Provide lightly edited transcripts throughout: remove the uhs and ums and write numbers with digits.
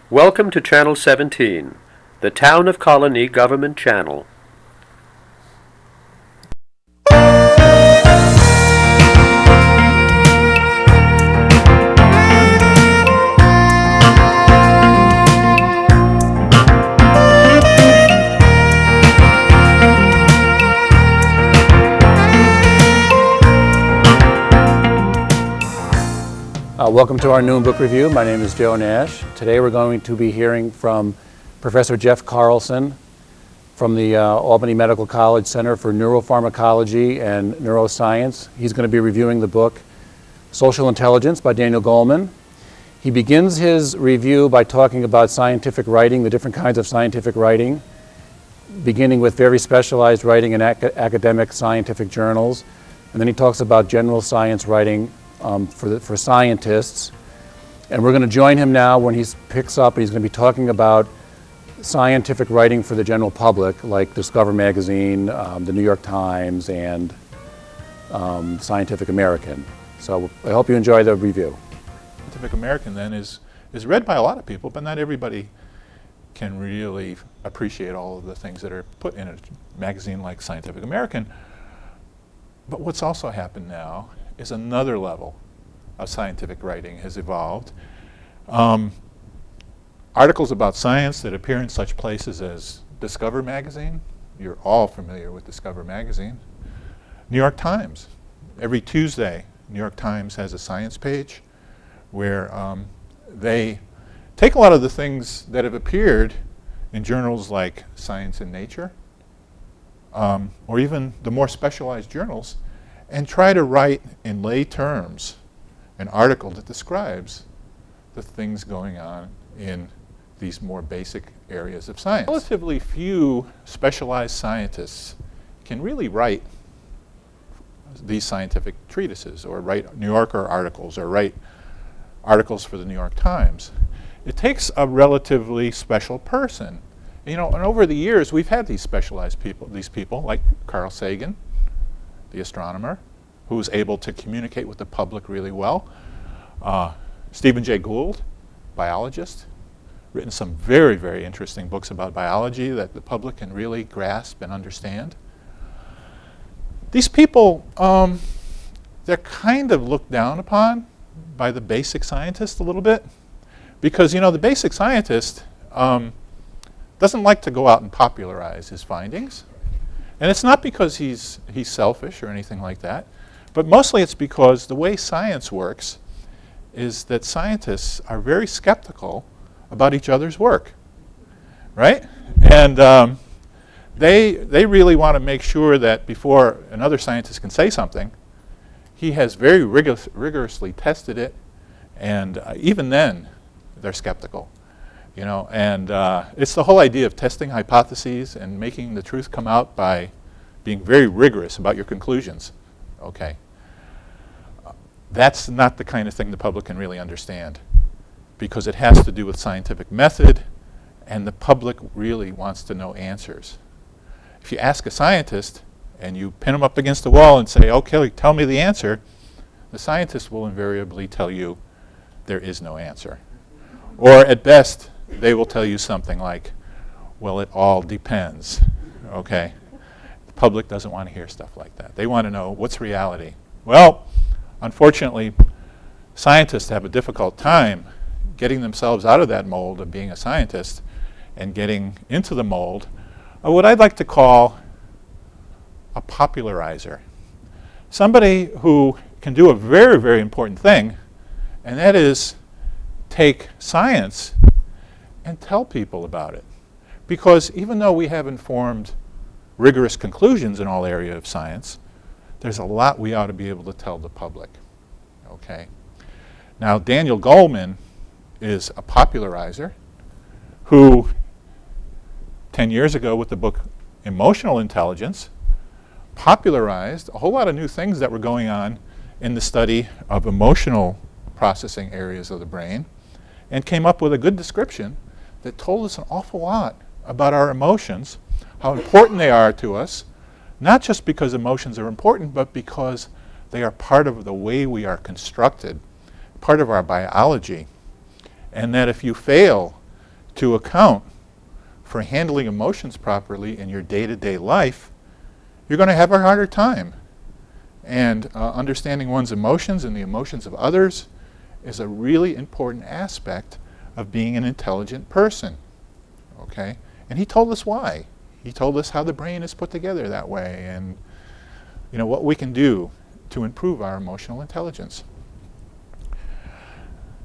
Welcome to Channel 17, the Town of Colonie Government Channel. Welcome to our noon book review. My name is Joe Nash. Today we're going to be hearing from Professor Jeff Carlson from the Albany Medical College Center for Neuropharmacology and Neuroscience. He's going to be reviewing the book Social Intelligence by Daniel Goleman. He begins his review by talking about scientific writing, the different kinds of scientific writing, beginning with very specialized writing in academic scientific journals. And then he talks about general science writing for scientists. And we're going to join him now when he picks up, and he's going to be talking about scientific writing for the general public, like Discover Magazine, the New York Times, and Scientific American. So I hope you enjoy the review. Scientific American then is read by a lot of people, but not everybody can really appreciate all of the things that are put in a magazine like Scientific American. But what's also happened now is another level of scientific writing has evolved. Articles about science that appear in such places as Discover Magazine. You're all familiar with Discover Magazine. New York Times. Every Tuesday, New York Times has a science page where they take a lot of the things that have appeared in journals like Science and Nature, or even the more specialized journals, and try to write in lay terms an article that describes the things going on in these more basic areas of science. Relatively few specialized scientists can really write these scientific treatises or write New Yorker articles or write articles for the New York Times. It takes a relatively special person. You know, and over the years we've had these specialized people, like Carl Sagan, the astronomer, who was able to communicate with the public really well. Stephen Jay Gould, biologist, written some very, very interesting books about biology that the public can really grasp and understand. These people, they're kind of looked down upon by the basic scientist a little bit, because, you know, the basic scientist doesn't like to go out and popularize his findings. And it's not because he's selfish or anything like that, but mostly it's because the way science works is that scientists are very skeptical about each other's work, right? And they really want to make sure that before another scientist can say something, he has very rigorously tested it, and even then they're skeptical. You know, and it's the whole idea of testing hypotheses and making the truth come out by being very rigorous about your conclusions. Okay. That's not the kind of thing the public can really understand, because it has to do with scientific method, and the public really wants to know answers. If you ask a scientist and you pin them up against the wall and say, okay, tell me the answer, the scientist will invariably tell you there is no answer. Or at best, they will tell you something like, well, it all depends, okay? The public doesn't want to hear stuff like that. They want to know, what's reality? Well, unfortunately, scientists have a difficult time getting themselves out of that mold of being a scientist and getting into the mold of what I'd like to call a popularizer. Somebody who can do a very, very important thing, and that is take science and tell people about it. Because even though we have informed, rigorous conclusions in all areas of science, there's a lot we ought to be able to tell the public. Okay. Now, Daniel Goleman is a popularizer who 10 years ago with the book Emotional Intelligence popularized a whole lot of new things that were going on in the study of emotional processing areas of the brain, and came up with a good description that told us an awful lot about our emotions, how important they are to us, not just because emotions are important, but because they are part of the way we are constructed, part of our biology. And that if you fail to account for handling emotions properly in your day-to-day life, you're going to have a harder time. And understanding one's emotions and the emotions of others is a really important aspect of being an intelligent person. Okay? And he told us why. He told us how the brain is put together that way, and what we can do to improve our emotional intelligence.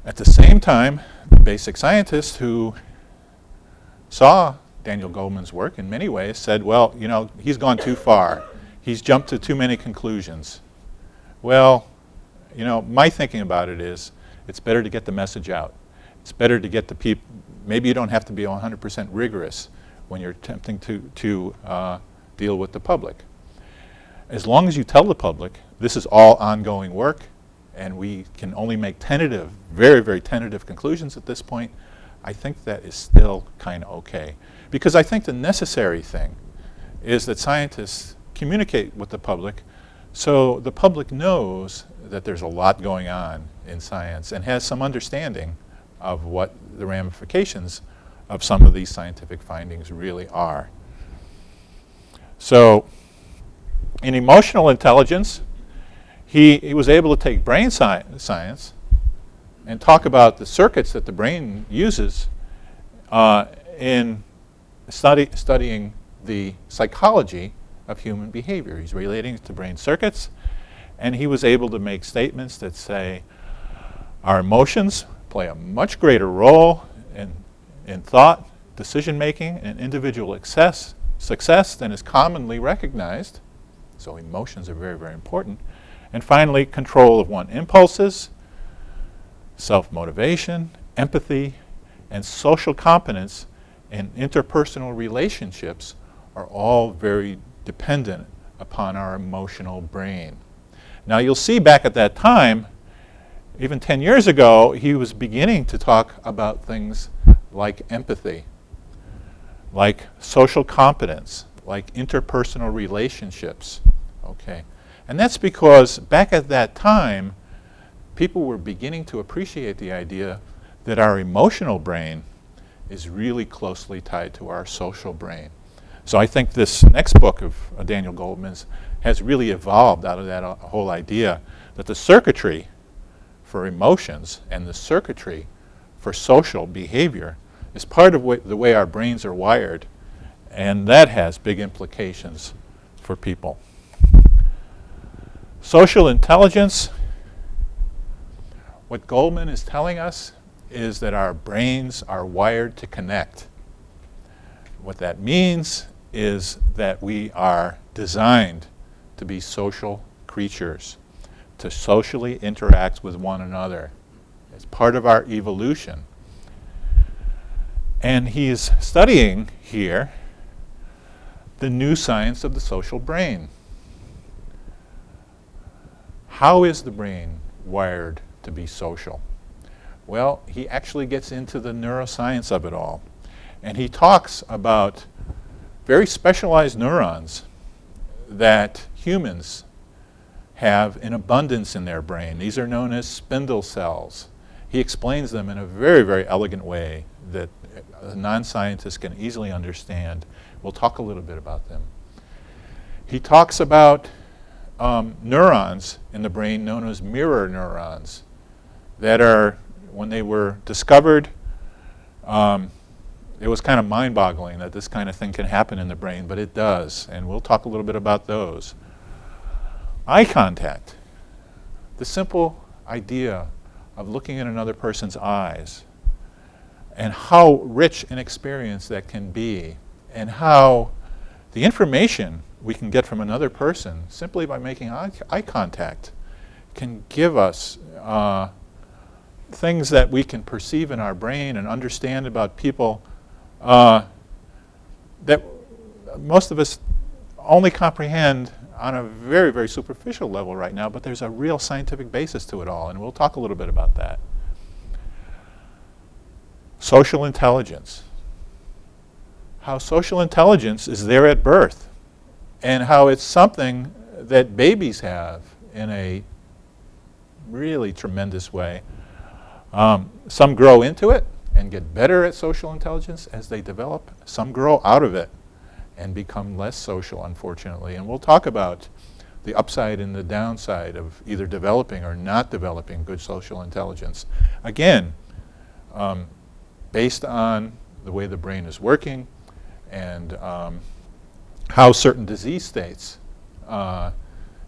At the same time, the basic scientist who saw Daniel Goleman's work in many ways said, well, he's gone too far. He's jumped to too many conclusions. Well, my thinking about it is it's better to get the message out. It's better to get the people. Maybe you don't have to be 100% rigorous when you're attempting to deal with the public. As long as you tell the public this is all ongoing work and we can only make tentative, very, very tentative conclusions at this point, I think that is still kind of okay. Because I think the necessary thing is that scientists communicate with the public so the public knows that there's a lot going on in science and has some understanding of what the ramifications of some of these scientific findings really are. So in emotional intelligence, he was able to take brain science and talk about the circuits that the brain uses in studying the psychology of human behavior. He's relating it to brain circuits, and he was able to make statements that say our emotions play a much greater role in thought, decision-making, and individual success than is commonly recognized. So emotions are very, very important. And finally, control of one's impulses, self-motivation, empathy, and social competence in interpersonal relationships are all very dependent upon our emotional brain. Now you'll see back at that time, even 10 years ago, he was beginning to talk about things like empathy, like social competence, like interpersonal relationships. Okay. And that's because back at that time, people were beginning to appreciate the idea that our emotional brain is really closely tied to our social brain. So I think this next book of Daniel Goleman's has really evolved out of that whole idea that the circuitry for emotions and the circuitry for social behavior is part of the way our brains are wired, and that has big implications for people. Social intelligence, what Goleman is telling us is that our brains are wired to connect. What that means is that we are designed to be social creatures, to socially interact with one another. It's part of our evolution. And he's studying here the new science of the social brain. How is the brain wired to be social? Well, he actually gets into the neuroscience of it all. And he talks about very specialized neurons that humans have in abundance in their brain. These are known as spindle cells. He explains them in a very, very elegant way that a non-scientist can easily understand. We'll talk a little bit about them. He talks about neurons in the brain known as mirror neurons that are, when they were discovered, it was kind of mind-boggling that this kind of thing can happen in the brain, but it does, and we'll talk a little bit about those. Eye contact, the simple idea of looking in another person's eyes, and how rich an experience that can be, and how the information we can get from another person simply by making eye contact can give us things that we can perceive in our brain and understand about people that most of us only comprehend on a very, very superficial level right now, but there's a real scientific basis to it all, and we'll talk a little bit about that. Social intelligence. How social intelligence is there at birth, and how it's something that babies have in a really tremendous way. Some grow into it, can get better at social intelligence as they develop. Some grow out of it and become less social, unfortunately. And we'll talk about the upside and the downside of either developing or not developing good social intelligence. Again, based on the way the brain is working and how certain disease states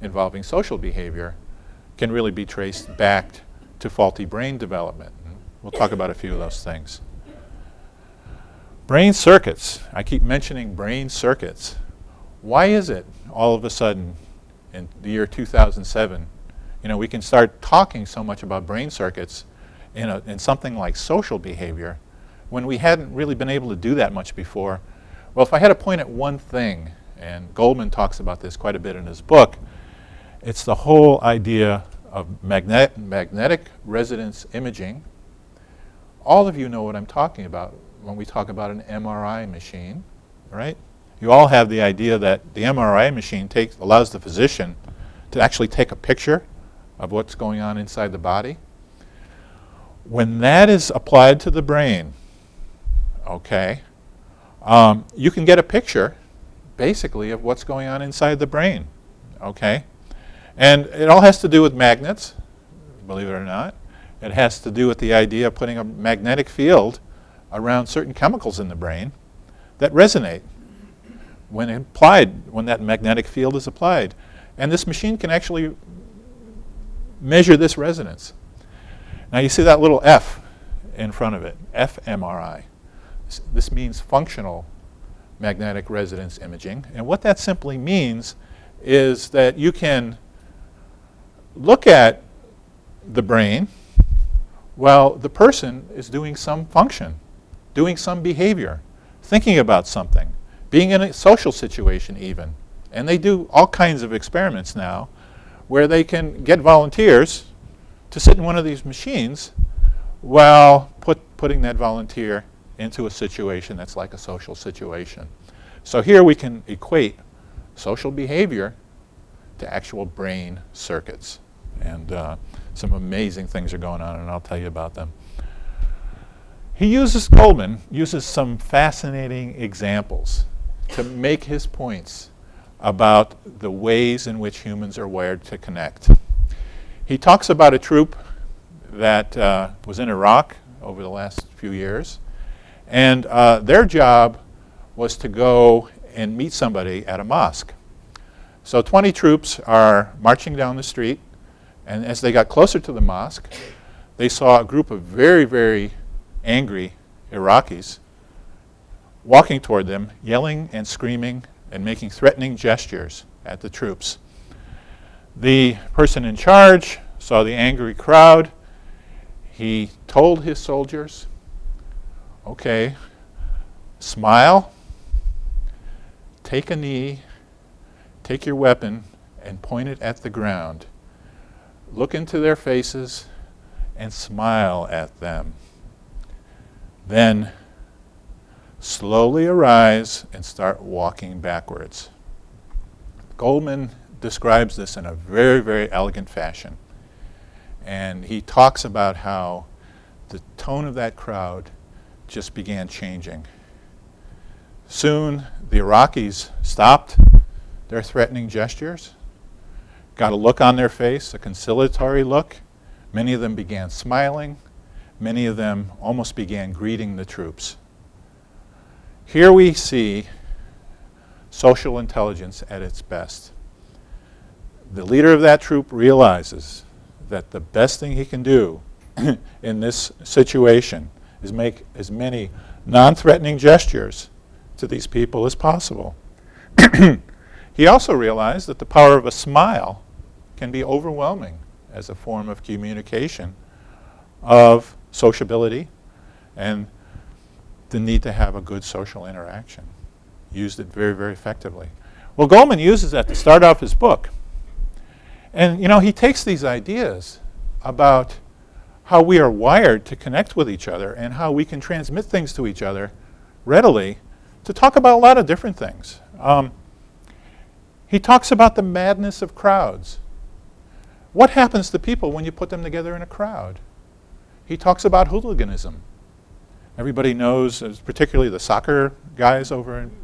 involving social behavior can really be traced back to faulty brain development. And we'll talk about a few of those things. Brain circuits. I keep mentioning brain circuits. Why is it all of a sudden in the year 2007, we can start talking so much about brain circuits in something like social behavior when we hadn't really been able to do that much before? Well, if I had to point at one thing, and Goleman talks about this quite a bit in his book, it's the whole idea of magnetic resonance imaging. All of you know what I'm talking about when we talk about an MRI machine, right? You all have the idea that the MRI machine allows the physician to actually take a picture of what's going on inside the body. When that is applied to the brain, okay, you can get a picture, basically, of what's going on inside the brain, okay? And it all has to do with magnets, believe it or not. It has to do with the idea of putting a magnetic field around certain chemicals in the brain that resonate when that magnetic field is applied. And this machine can actually measure this resonance. Now you see that little F in front of it, fMRI. This means functional magnetic resonance imaging. And what that simply means is that you can look at the brain while the person is doing some function, doing some behavior, thinking about something, being in a social situation even. And they do all kinds of experiments now where they can get volunteers to sit in one of these machines while putting that volunteer into a situation that's like a social situation. So here we can equate social behavior to actual brain circuits. And some amazing things are going on, and I'll tell you about them. Goleman uses some fascinating examples to make his points about the ways in which humans are wired to connect. He talks about a troop that was in Iraq over the last few years, and their job was to go and meet somebody at a mosque. So 20 troops are marching down the street, and as they got closer to the mosque, they saw a group of very, very angry Iraqis walking toward them, yelling and screaming and making threatening gestures at the troops. The person in charge saw the angry crowd. He told his soldiers, okay, smile, take a knee, take your weapon, and point it at the ground. Look into their faces and smile at them. Then slowly arise and start walking backwards. Goleman describes this in a very, very elegant fashion. And he talks about how the tone of that crowd just began changing. Soon the Iraqis stopped their threatening gestures, got a look on their face, a conciliatory look. Many of them began smiling. Many of them almost began greeting the troops. Here we see social intelligence at its best. The leader of that troop realizes that the best thing he can do in this situation is make as many non-threatening gestures to these people as possible. He also realized that the power of a smile can be overwhelming as a form of communication, of sociability, and the need to have a good social interaction. Used it very, very effectively. Well, Goleman uses that to start off his book. And he takes these ideas about how we are wired to connect with each other and how we can transmit things to each other readily to talk about a lot of different things. He talks about the madness of crowds. What happens to people when you put them together in a crowd? He talks about hooliganism. Everybody knows, particularly the soccer guys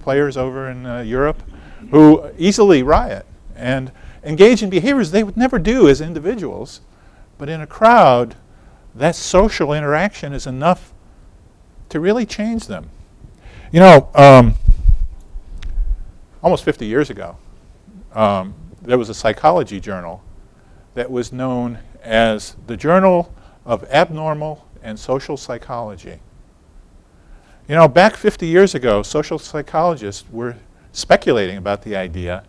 players over in Europe, who easily riot and engage in behaviors they would never do as individuals. But in a crowd, that social interaction is enough to really change them. You know, almost 50 years ago, there was a psychology journal that was known as the Journal of Abnormal and Social Psychology. You know, back 50 years ago, social psychologists were speculating about the idea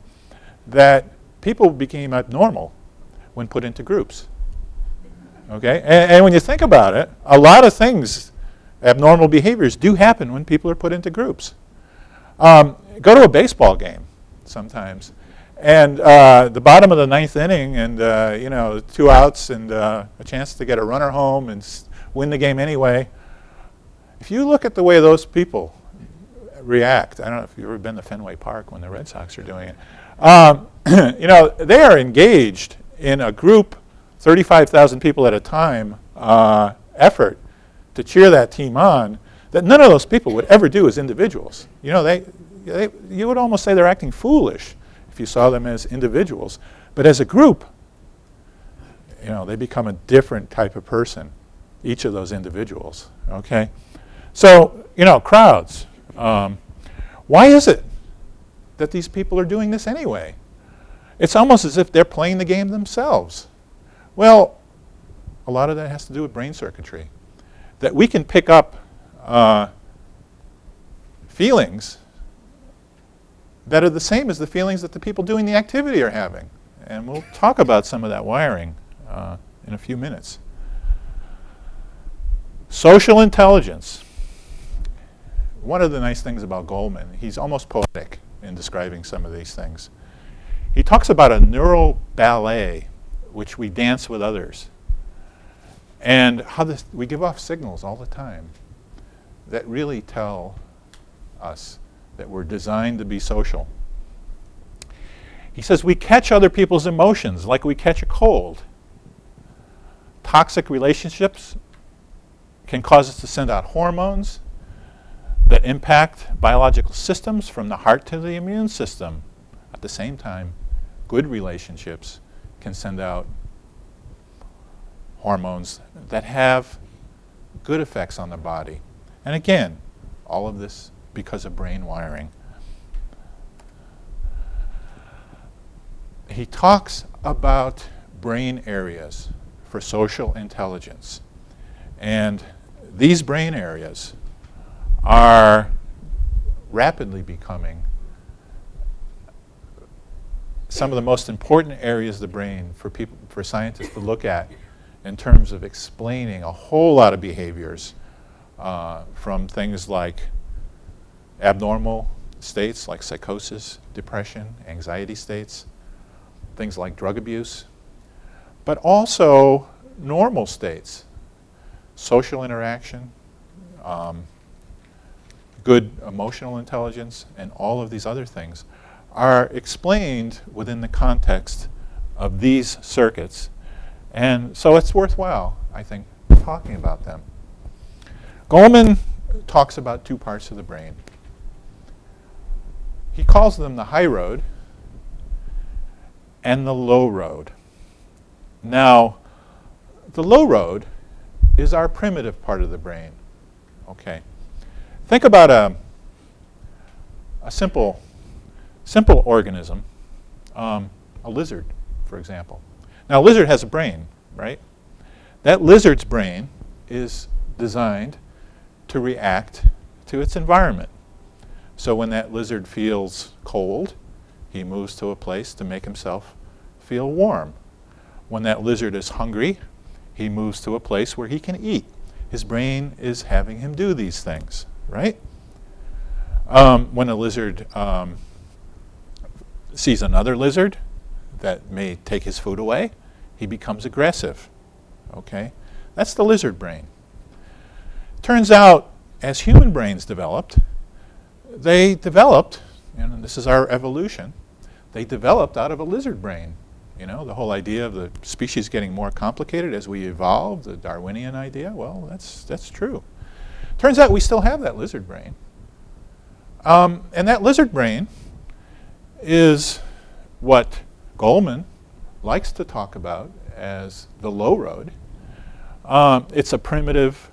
that people became abnormal when put into groups. Okay? And when you think about it, a lot of things, abnormal behaviors, do happen when people are put into groups. Go to a baseball game sometimes, and the bottom of the ninth inning, and you know, 2 outs and a chance to get a runner home and win the game anyway. If you look at the way those people react, I don't know if you've ever been to Fenway Park when the Red Sox are doing it. You know, they are engaged in a group, 35,000 people at a time, effort to cheer that team on that none of those people would ever do as individuals. You know, you would almost say they're acting foolish if you saw them as individuals. But as a group, you know, they become a different type of person, each of those individuals, okay? So, you know, crowds. Why is it that these people are doing this anyway? It's almost as if they're playing the game themselves. Well, a lot of that has to do with brain circuitry. That we can pick up feelings that are the same as the feelings that the people doing the activity are having. And we'll talk about some of that wiring in a few minutes. Social intelligence. One of the nice things about Goleman, he's almost poetic in describing some of these things. He talks about a neural ballet, which we dance with others, and how we give off signals all the time that really tell us that we're designed to be social. He says we catch other people's emotions like we catch a cold. Toxic relationships can cause us to send out hormones that impact biological systems from the heart to the immune system. At the same time, good relationships can send out hormones that have good effects on the body. And again, all of this because of brain wiring. He talks about brain areas for social intelligence. And these brain areas are rapidly becoming some of the most important areas of the brain for scientists to look at in terms of explaining a whole lot of behaviors, from things like abnormal states like psychosis, depression, anxiety states, things like drug abuse, but also normal states, social interaction, good emotional intelligence, and all of these other things are explained within the context of these circuits. And so it's worthwhile, I think, talking about them. Goleman talks about 2 parts of the brain. He calls them the high road and the low road. Now, the low road is our primitive part of the brain. Okay. Think about a simple organism, a lizard, for example. Now, a lizard has a brain, right? That lizard's brain is designed to react to its environment. So when that lizard feels cold, he moves to a place to make himself feel warm. When that lizard is hungry, he moves to a place where he can eat. His brain is having him do these things, right? When a lizard sees another lizard that may take his food away, he becomes aggressive, okay? That's the lizard brain. Turns out, as human brains developed, they developed, and this is our evolution, they developed out of a lizard brain. You know, the whole idea of the species getting more complicated as we evolved, the Darwinian idea, well, that's true. Turns out we still have that lizard brain. And that lizard brain is what Goleman likes to talk about as the low road. It's a primitive,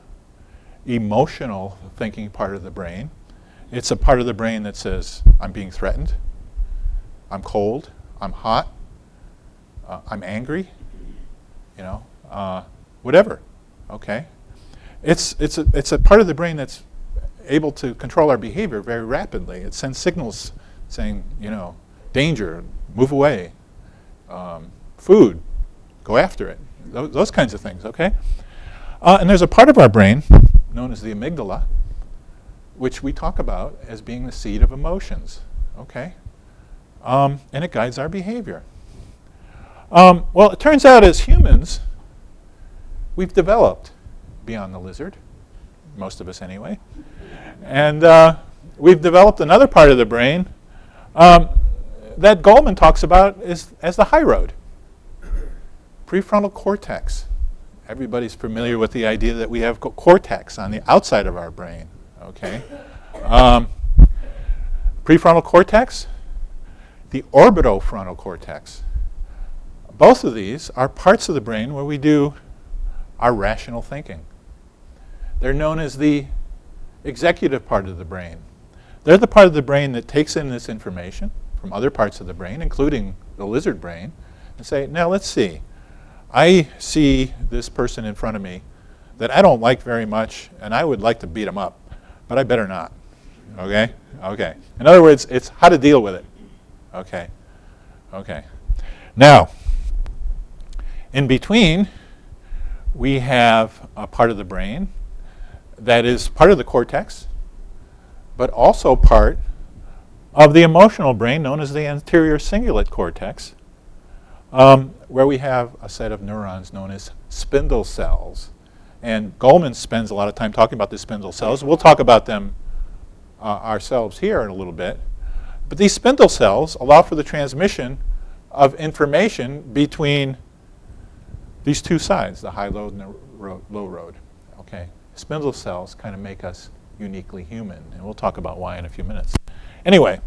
emotional thinking part of the brain. It's a part of the brain that says, I'm being threatened, I'm cold, I'm hot, I'm angry, whatever, okay? It's a part of the brain that's able to control our behavior very rapidly. It sends signals saying, danger, move away, food, go after it, those kinds of things, okay? And there's a part of our brain known as the amygdala, which we talk about as being the seat of emotions, okay? And it guides our behavior. Well, it turns out as humans, we've developed beyond the lizard, most of us anyway. And we've developed another part of the brain that Goleman talks about as the high road. Prefrontal cortex. Everybody's familiar with the idea that we have cortex on the outside of our brain, okay? Prefrontal cortex, the orbitofrontal cortex. Both of these are parts of the brain where we do our rational thinking. They're known as the executive part of the brain. They're the part of the brain that takes in this information from other parts of the brain, including the lizard brain, and say, now let's see. I see this person in front of me that I don't like very much, and I would like to beat him up, but I better not. Okay? Okay. In other words, it's how to deal with it. Okay. Okay. Now, in between, we have a part of the brain that is part of the cortex, but also part of the emotional brain known as the anterior cingulate cortex, where we have a set of neurons known as spindle cells. And Goleman spends a lot of time talking about the spindle cells. We'll talk about them ourselves here in a little bit. But these spindle cells allow for the transmission of information between these two sides, the high load and the low road. Okay. Spindle cells kind of make us uniquely human, and we'll talk about why in a few minutes. Anyway,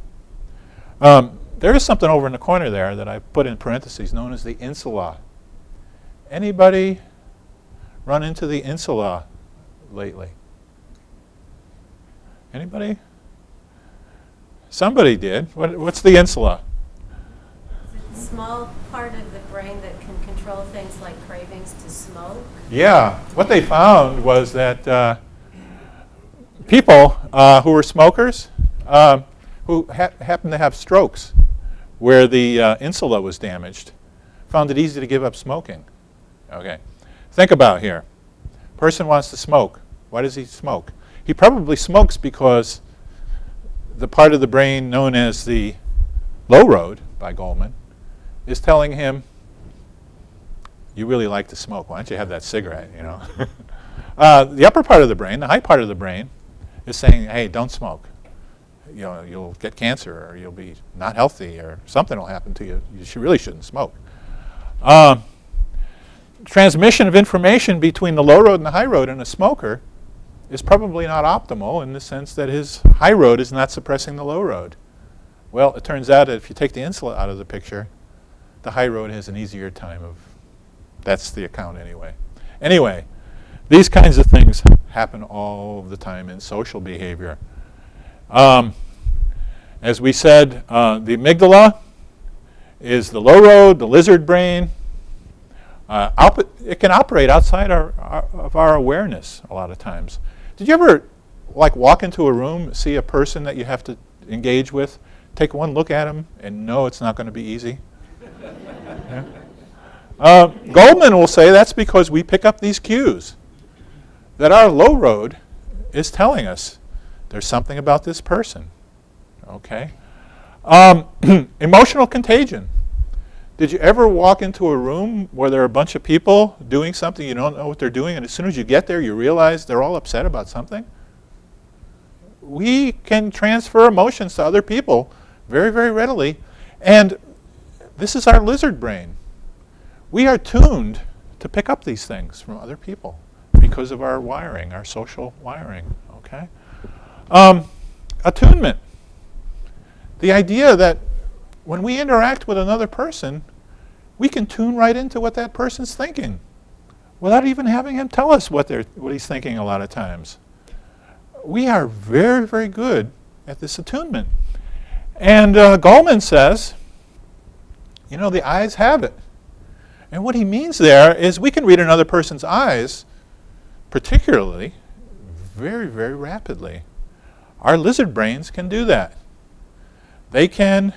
there is something over in the corner there that I put in parentheses known as the insula. Anybody run into the insula lately? Anybody? Somebody did. What's the insula? It's a small part of the brain that can control things like cravings to smoke. Yeah. What they found was that people who were smokers who happened to have strokes where the insula was damaged found it easy to give up smoking. Okay. Think about here. Person wants to smoke. Why does he smoke? He probably smokes because the part of the brain known as the low road by Goleman is telling him, you really like to smoke. Why don't you have that cigarette, The upper part of the brain, the high part of the brain, is saying, hey, don't smoke. You'll get cancer, or you'll be not healthy, or something will happen to you. You really shouldn't smoke. Transmission of information between the low road and the high road in a smoker is probably not optimal in the sense that his high road is not suppressing the low road. Well, it turns out that if you take the insula out of the picture, the high road has an easier time of, that's the account anyway. Anyway, these kinds of things happen all the time in social behavior. As we said, the amygdala is the low road, the lizard brain. It can operate outside of our awareness a lot of times. Did you ever walk into a room, see a person that you have to engage with, take one look at them and know it's not going to be easy? Yeah. Goleman will say that's because we pick up these cues that our low road is telling us there's something about this person. Okay. Emotional contagion. Did you ever walk into a room where there are a bunch of people doing something, you don't know what they're doing, and as soon as you get there you realize they're all upset about something? We can transfer emotions to other people very, very readily, and this is our lizard brain. We are tuned to pick up these things from other people because of our wiring, our social wiring. Okay. Attunement. The idea that when we interact with another person, we can tune right into what that person's thinking without even having him tell us what he's thinking a lot of times. We are very, very good at this attunement. And Goleman says, you know, the eyes have it. And what he means there is we can read another person's eyes, particularly, very, very rapidly. Our lizard brains can do that. They can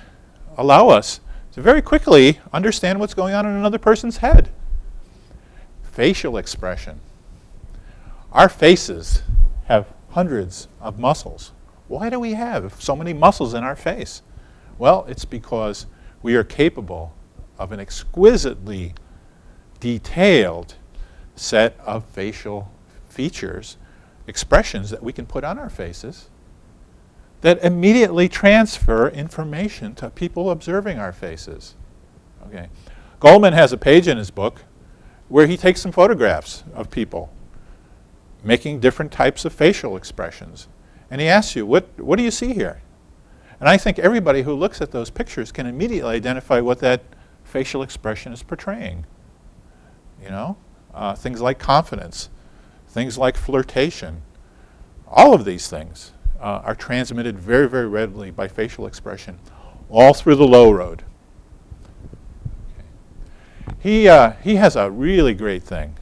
allow us to very quickly understand what's going on in another person's head. Facial expression. Our faces have hundreds of muscles. Why do we have so many muscles in our face? Well, it's because we are capable of an exquisitely detailed set of facial features, expressions that we can put on our faces that immediately transfer information to people observing our faces. Okay. Goleman has a page in his book where he takes some photographs of people making different types of facial expressions. And he asks you, what do you see here? And I think everybody who looks at those pictures can immediately identify what that facial expression is portraying. You know, things like confidence, things like flirtation. All of these things are transmitted very, very readily by facial expression, all through the low road. Okay. He has a really great thing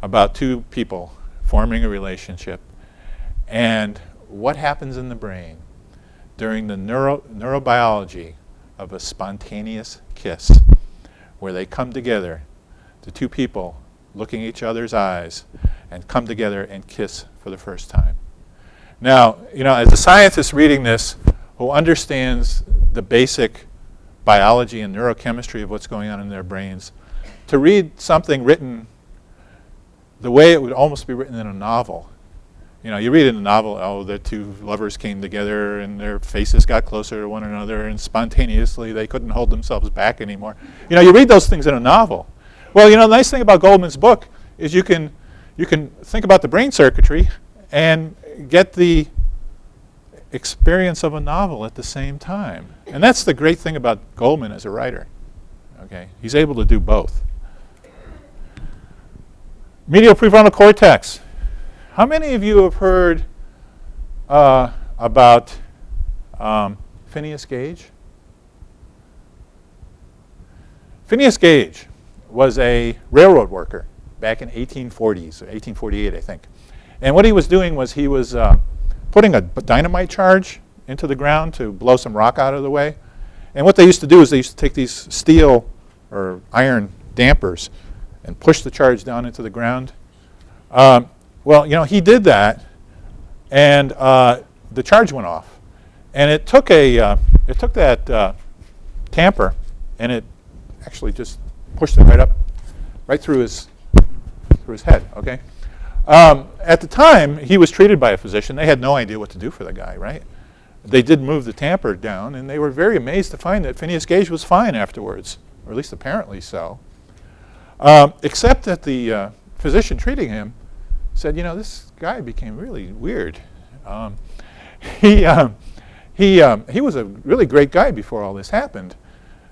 about two people forming a relationship and what happens in the brain during the neurobiology of a spontaneous kiss, where they come together, the two people looking each other's eyes, and come together and kiss for the first time. Now, you know, as a scientist reading this, who understands the basic biology and neurochemistry of what's going on in their brains, to read something written the way it would almost be written in a novel. You know, you read in a novel, oh, the two lovers came together and their faces got closer to one another and spontaneously they couldn't hold themselves back anymore. You know, you read those things in a novel. Well, you know, the nice thing about Goleman's book is you can think about the brain circuitry and get the experience of a novel at the same time. And that's the great thing about Goleman as a writer. Okay, he's able to do both. Medial prefrontal cortex. How many of you have heard about Phineas Gage? Phineas Gage was a railroad worker back in 1840s, or 1848, I think. And what he was doing was he was putting a dynamite charge into the ground to blow some rock out of the way. And what they used to do is they used to take these steel or iron dampers and push the charge down into the ground. Well, you know, he did that, and the charge went off. And it took that tamper, and it actually just pushed it right through his head. Okay. At the time, he was treated by a physician. They had no idea what to do for the guy, right? They did move the tamper down, and they were very amazed to find that Phineas Gage was fine afterwards, or at least apparently so. Except that the physician treating him said, you know, this guy became really weird. He was a really great guy before all this happened,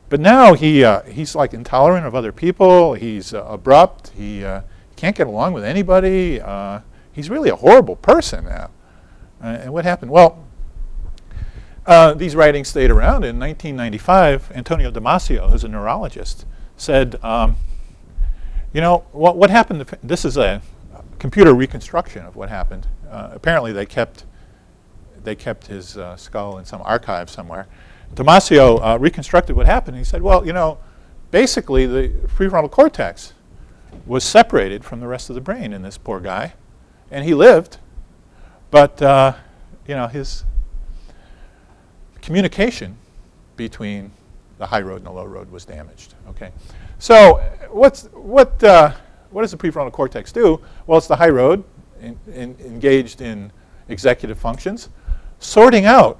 but now he's like intolerant of other people. He's abrupt. He can't get along with anybody. He's really a horrible person now. And what happened? Well, these writings stayed around. In 1995, Antonio Damasio, who's a neurologist, said, you know, what happened to, this is a computer reconstruction of what happened. Apparently they kept his skull in some archive somewhere. Damasio reconstructed what happened. He said, well, you know, basically the prefrontal cortex was separated from the rest of the brain in this poor guy. And he lived, but you know, his communication between the high road and the low road was damaged. Okay, so what does the prefrontal cortex do? Well, it's the high road engaged in executive functions, sorting out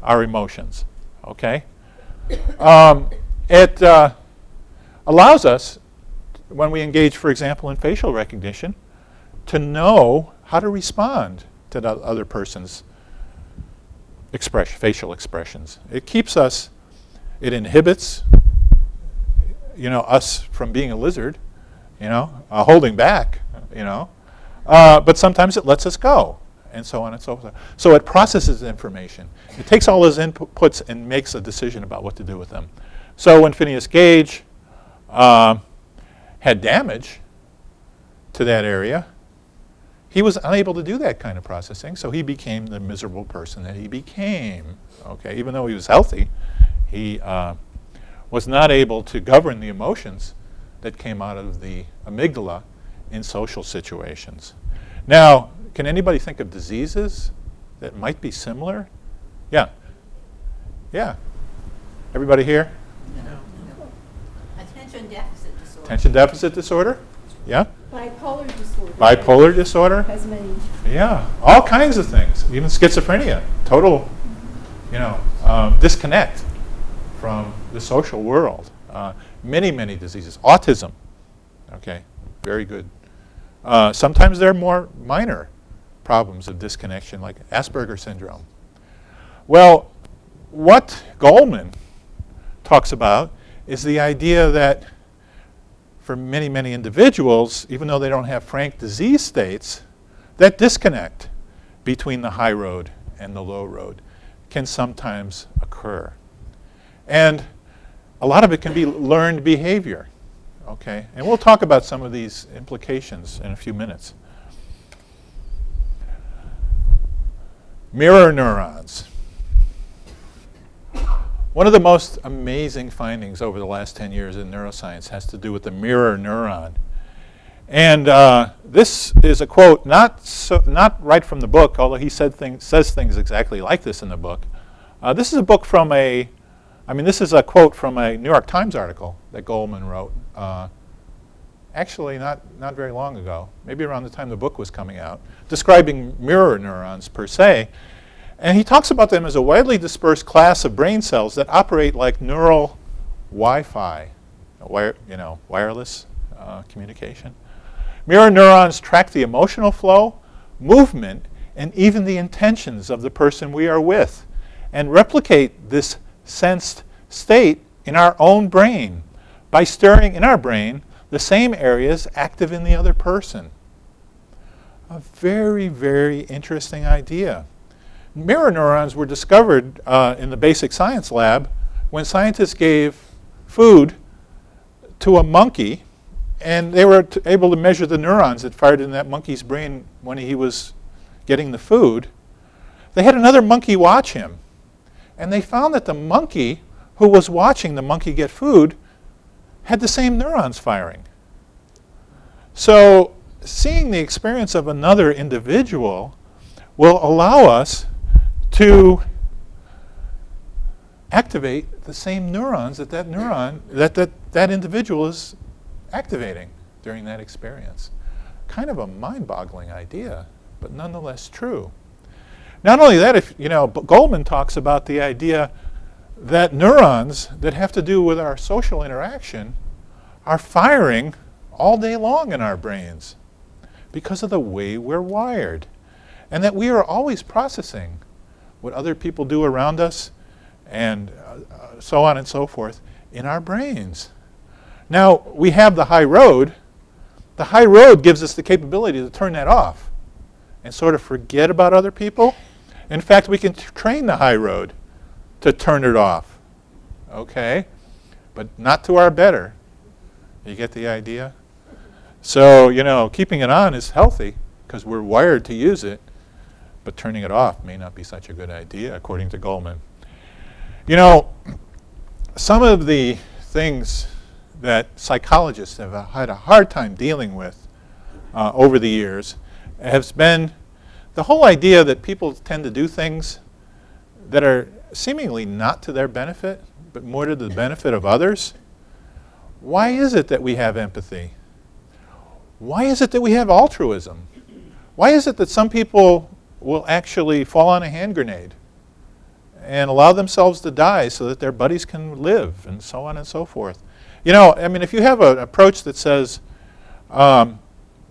our emotions. Okay, it allows us, when we engage, for example, in facial recognition, to know how to respond to the other person's facial expressions. It keeps us, it inhibits, us from being a lizard, holding back, but sometimes it lets us go, and so on and so forth. So it processes information. It takes all those inputs and makes a decision about what to do with them. So when Phineas Gage had damage to that area, he was unable to do that kind of processing, so he became the miserable person that he became. Okay, even though he was healthy, he was not able to govern the emotions that came out of the amygdala in social situations. Now, can anybody think of diseases that might be similar? Yeah. Yeah. Everybody here? No. Attention deficit disorder. Attention deficit disorder? Yeah. Bipolar disorder. Bipolar disorder? Has many. Yeah. All kinds of things. Even schizophrenia. Total, disconnect from the social world. Many, many diseases. Autism. Okay. Very good. Sometimes there are more minor problems of disconnection, like Asperger's syndrome. Well, what Goleman talks about is the idea that for many, many individuals, even though they don't have frank disease states, that disconnect between the high road and the low road can sometimes occur. And a lot of it can be learned behavior. Okay, and we'll talk about some of these implications in a few minutes. Mirror neurons. One of the most amazing findings over the last 10 years in neuroscience has to do with the mirror neuron. And this is a quote, not right from the book, although he says things exactly like this in the book. This is a book from this is a quote from a New York Times article that Goleman wrote. Actually, not very long ago, maybe around the time the book was coming out, describing mirror neurons per se. And he talks about them as a widely dispersed class of brain cells that operate like neural Wi-Fi, wireless communication. Mirror neurons track the emotional flow, movement, and even the intentions of the person we are with, and replicate this sensed state in our own brain by stirring in our brain the same areas active in the other person. A very, very interesting idea. Mirror neurons were discovered in the basic science lab when scientists gave food to a monkey, and they were able to measure the neurons that fired in that monkey's brain when he was getting the food. They had another monkey watch him, and they found that the monkey who was watching the monkey get food had the same neurons firing. So seeing the experience of another individual will allow us to activate the same neurons that individual is activating during that experience. Kind of a mind-boggling idea, but nonetheless true. Not only that, Goleman talks about the idea that neurons that have to do with our social interaction are firing all day long in our brains because of the way we're wired, and that we are always processing what other people do around us and so on and so forth in our brains. Now, we have the high road. The high road gives us the capability to turn that off and sort of forget about other people. In fact, we can train the high road to turn it off, okay? But not to our better. You get the idea? So, keeping it on is healthy because we're wired to use it, but turning it off may not be such a good idea, according to Goleman. Some of the things that psychologists have had a hard time dealing with over the years has been the whole idea that people tend to do things that are seemingly not to their benefit, but more to the benefit of others. Why is it that we have empathy? Why is it that we have altruism? Why is it that some people will actually fall on a hand grenade and allow themselves to die so that their buddies can live, and so on and so forth? If you have an approach that says,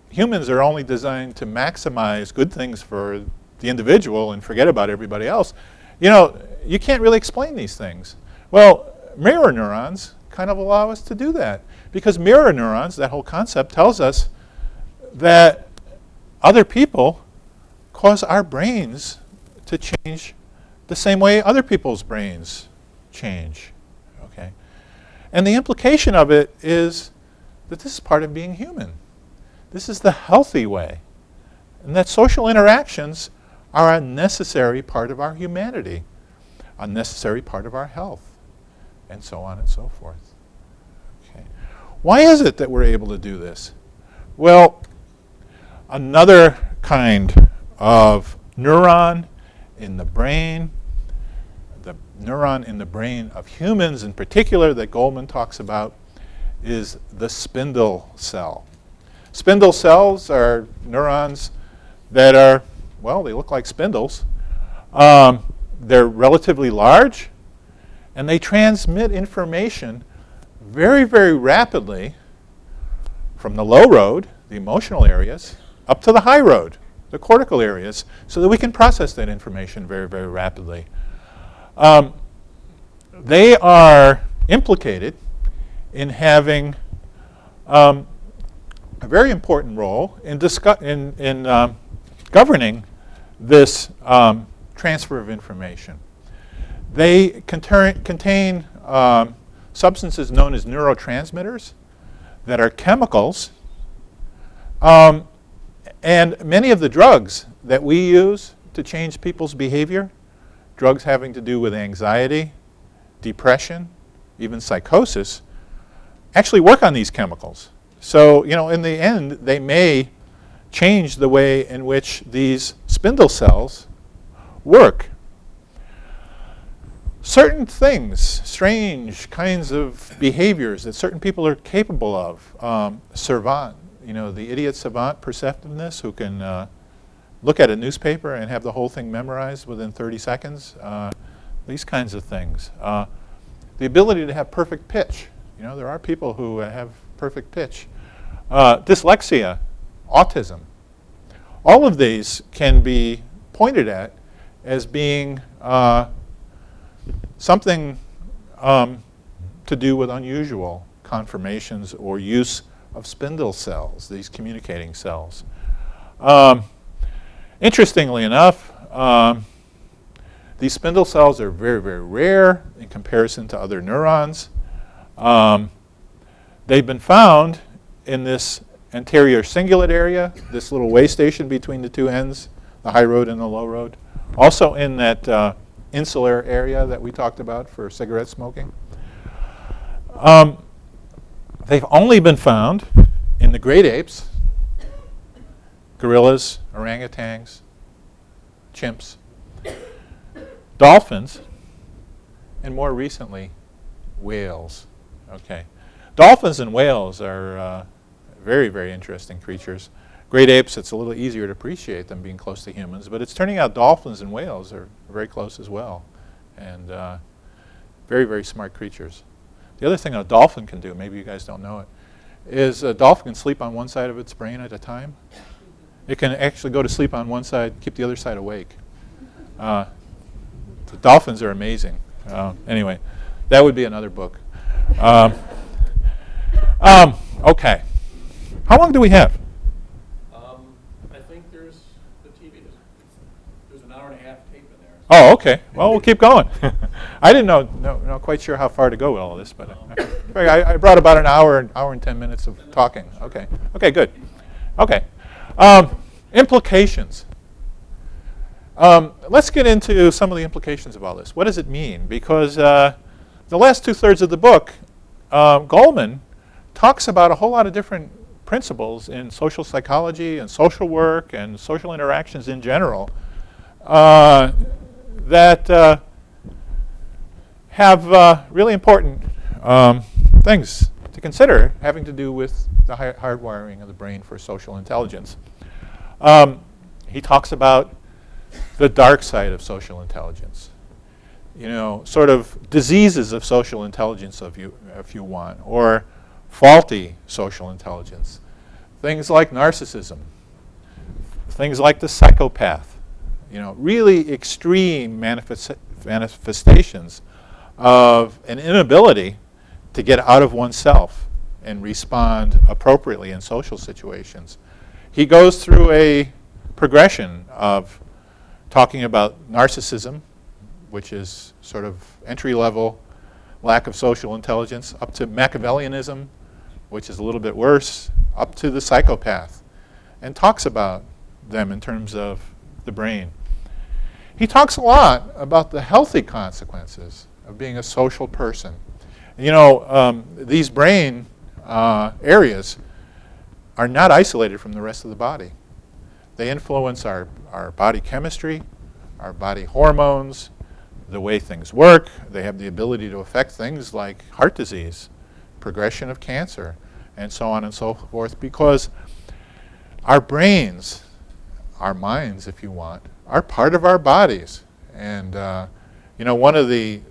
humans are only designed to maximize good things for the individual and forget about everybody else, you know, you can't really explain these things. Well, mirror neurons kind of allow us to do that, because mirror neurons, that whole concept, tells us that other people cause our brains to change the same way other people's brains change. Okay? And the implication of it is that this is part of being human. This is the healthy way. And that social interactions are a necessary part of our humanity, a necessary part of our health, and so on and so forth. Okay. Why is it that we're able to do this? Well, another kind of neuron in the brain, the neuron in the brain of humans in particular that Goleman talks about, is the spindle cell. Spindle cells are neurons that are, well, they look like spindles. They're relatively large, and they transmit information very, very rapidly from the low road, the emotional areas, up to the high road, the cortical areas, so that we can process that information very, very rapidly. They are implicated in having a very important role in governing this transfer of information. They contain substances known as neurotransmitters that are chemicals, and many of the drugs that we use to change people's behavior, drugs having to do with anxiety, depression, even psychosis, actually work on these chemicals. So, you know, in the end, they may change the way in which these spindle cells work. Certain things, strange kinds of behaviors that certain people are capable of, savant, you know, the idiot savant perceptiveness who can look at a newspaper and have the whole thing memorized within 30 seconds, these kinds of things. The ability to have perfect pitch. You know, there are people who have perfect pitch. Dyslexia, autism. All of these can be pointed at as being something to do with unusual conformations or use of spindle cells, these communicating cells. Interestingly enough, these spindle cells are very, very rare in comparison to other neurons. They've been found in this anterior cingulate area, this little way station between the two ends, the high road and the low road. Also in that insular area that we talked about for cigarette smoking. They've only been found in the great apes, gorillas, orangutans, chimps, dolphins, and more recently, whales. Okay. Dolphins and whales are very, very interesting creatures. Great apes, it's a little easier to appreciate them being close to humans, but it's turning out dolphins and whales are very close as well, and very, very smart creatures. The other thing a dolphin can do, maybe you guys don't know it, is a dolphin can sleep on one side of its brain at a time. It can actually go to sleep on one side, keep the other side awake. The dolphins are amazing. Anyway, that would be another book. Okay. How long do we have? I think there's the TV. There's an hour and a half tape in there. Oh, okay. Well, we'll keep going. I didn't know quite sure how far to go with all this, but I brought about an hour and 10 minutes of talking. Okay. Okay, good. Okay. Implications. Let's get into some of the implications of all this. What does it mean? Because the last 2/3 of the book, Goleman talks about a whole lot of different principles in social psychology and social work and social interactions in general that have really important things to consider having to do with the hardwiring of the brain for social intelligence. He talks about the dark side of social intelligence, you know, sort of diseases of social intelligence, if you want, or faulty social intelligence. things like narcissism, things like the psychopath, really extreme manifestations of an inability to get out of oneself and respond appropriately in social situations. He goes through a progression of talking about narcissism, which is sort of entry-level lack of social intelligence, up to Machiavellianism, which is a little bit worse, up to the psychopath, and talks about them in terms of the brain. He talks a lot about the healthy consequences of being a social person. These brain areas are not isolated from the rest of the body. They influence our body chemistry, our body hormones, the way things work. They have the ability to affect things like heart disease, progression of cancer, and so on and so forth, because our brains, our minds, if you want, are part of our bodies. And one of the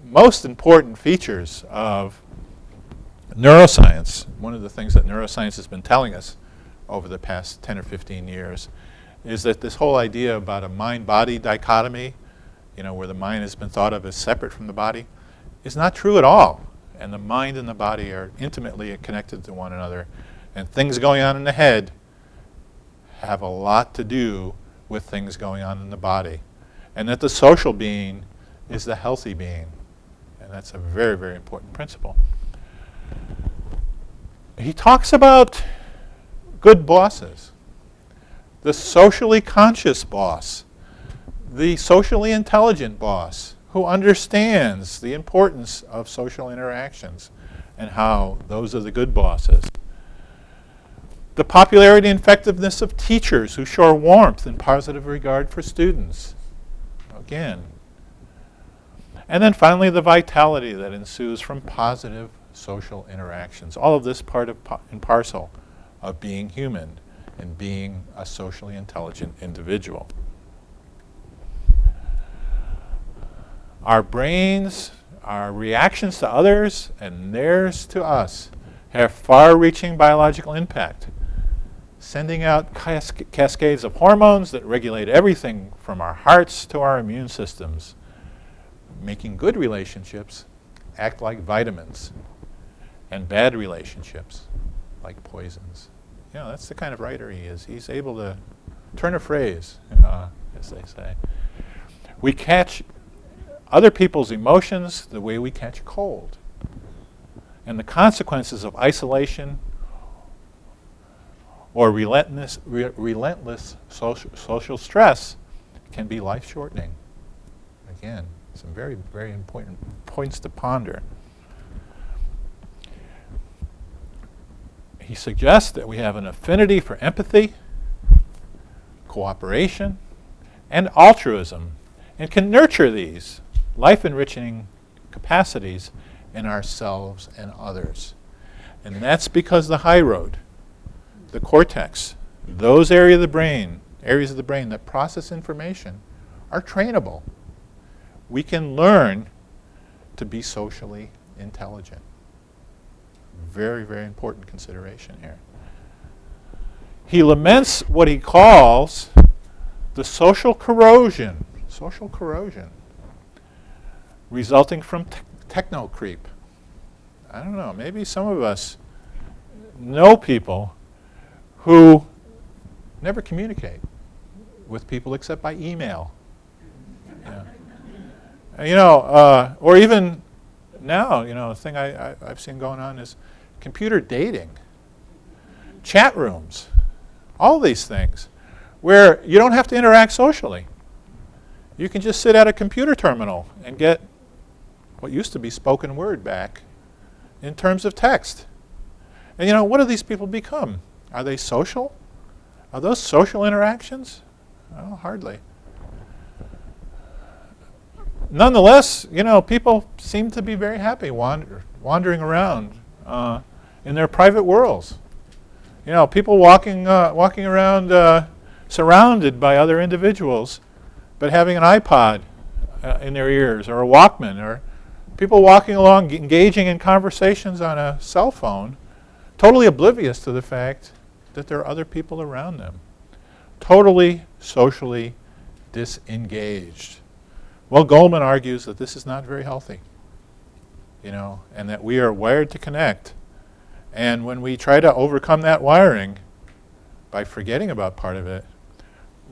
most important features of neuroscience, one of the things that neuroscience has been telling us over the past 10 or 15 years, is that this whole idea about a mind-body dichotomy, where the mind has been thought of as separate from the body, is not true at all. And the mind and the body are intimately connected to one another. And things going on in the head have a lot to do with things going on in the body. And that the social being is the healthy being. And that's a very, very important principle. He talks about good bosses, the socially conscious boss, the socially intelligent boss who understands the importance of social interactions and how those are the good bosses. The popularity and effectiveness of teachers who show warmth and positive regard for students. Again. And then finally, the vitality that ensues from positive social interactions. All of this part and parcel of being human and being a socially intelligent individual. Our brains, our reactions to others, and theirs to us have far-reaching biological impact, sending out cascades of hormones that regulate everything from our hearts to our immune systems, making good relationships act like vitamins and bad relationships like poisons. That's the kind of writer he is. He's able to turn a phrase, as they say. We catch other people's emotions the way we catch a cold. And the consequences of isolation or relentless social stress can be life-shortening. Again, some very, very important points to ponder. He suggests that we have an affinity for empathy, cooperation, and altruism, and can nurture these life-enriching capacities in ourselves and others. And that's because the high road, the cortex, those areas of the brain that process information are trainable. We can learn to be socially intelligent. Very, very important consideration here. He laments what he calls the social corrosion resulting from techno creep. I don't know, maybe some of us know people who never communicate with people except by email. Or even now, the thing I've seen going on is computer dating, chat rooms, all these things, where you don't have to interact socially. You can just sit at a computer terminal and get what used to be spoken word back in terms of text. And what do these people become? Are they social? Are those social interactions? Oh, hardly. Nonetheless, people seem to be very happy wandering around in their private worlds. People walking around surrounded by other individuals, but having an iPod in their ears or a Walkman, or people walking along engaging in conversations on a cell phone totally oblivious to the fact that there are other people around them, totally socially disengaged. Well, Goleman argues that this is not very healthy, and that we are wired to connect. And when we try to overcome that wiring by forgetting about part of it,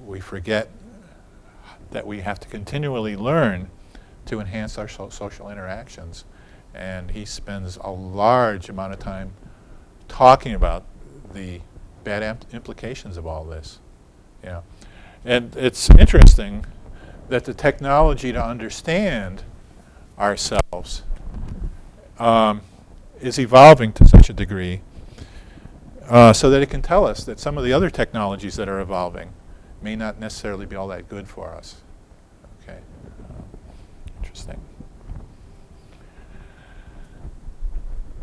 we forget that we have to continually learn to enhance our social interactions. And he spends a large amount of time talking about the bad implications of all this. And it's interesting that the technology to understand ourselves is evolving to such a degree so that it can tell us that some of the other technologies that are evolving may not necessarily be all that good for us. Okay, interesting.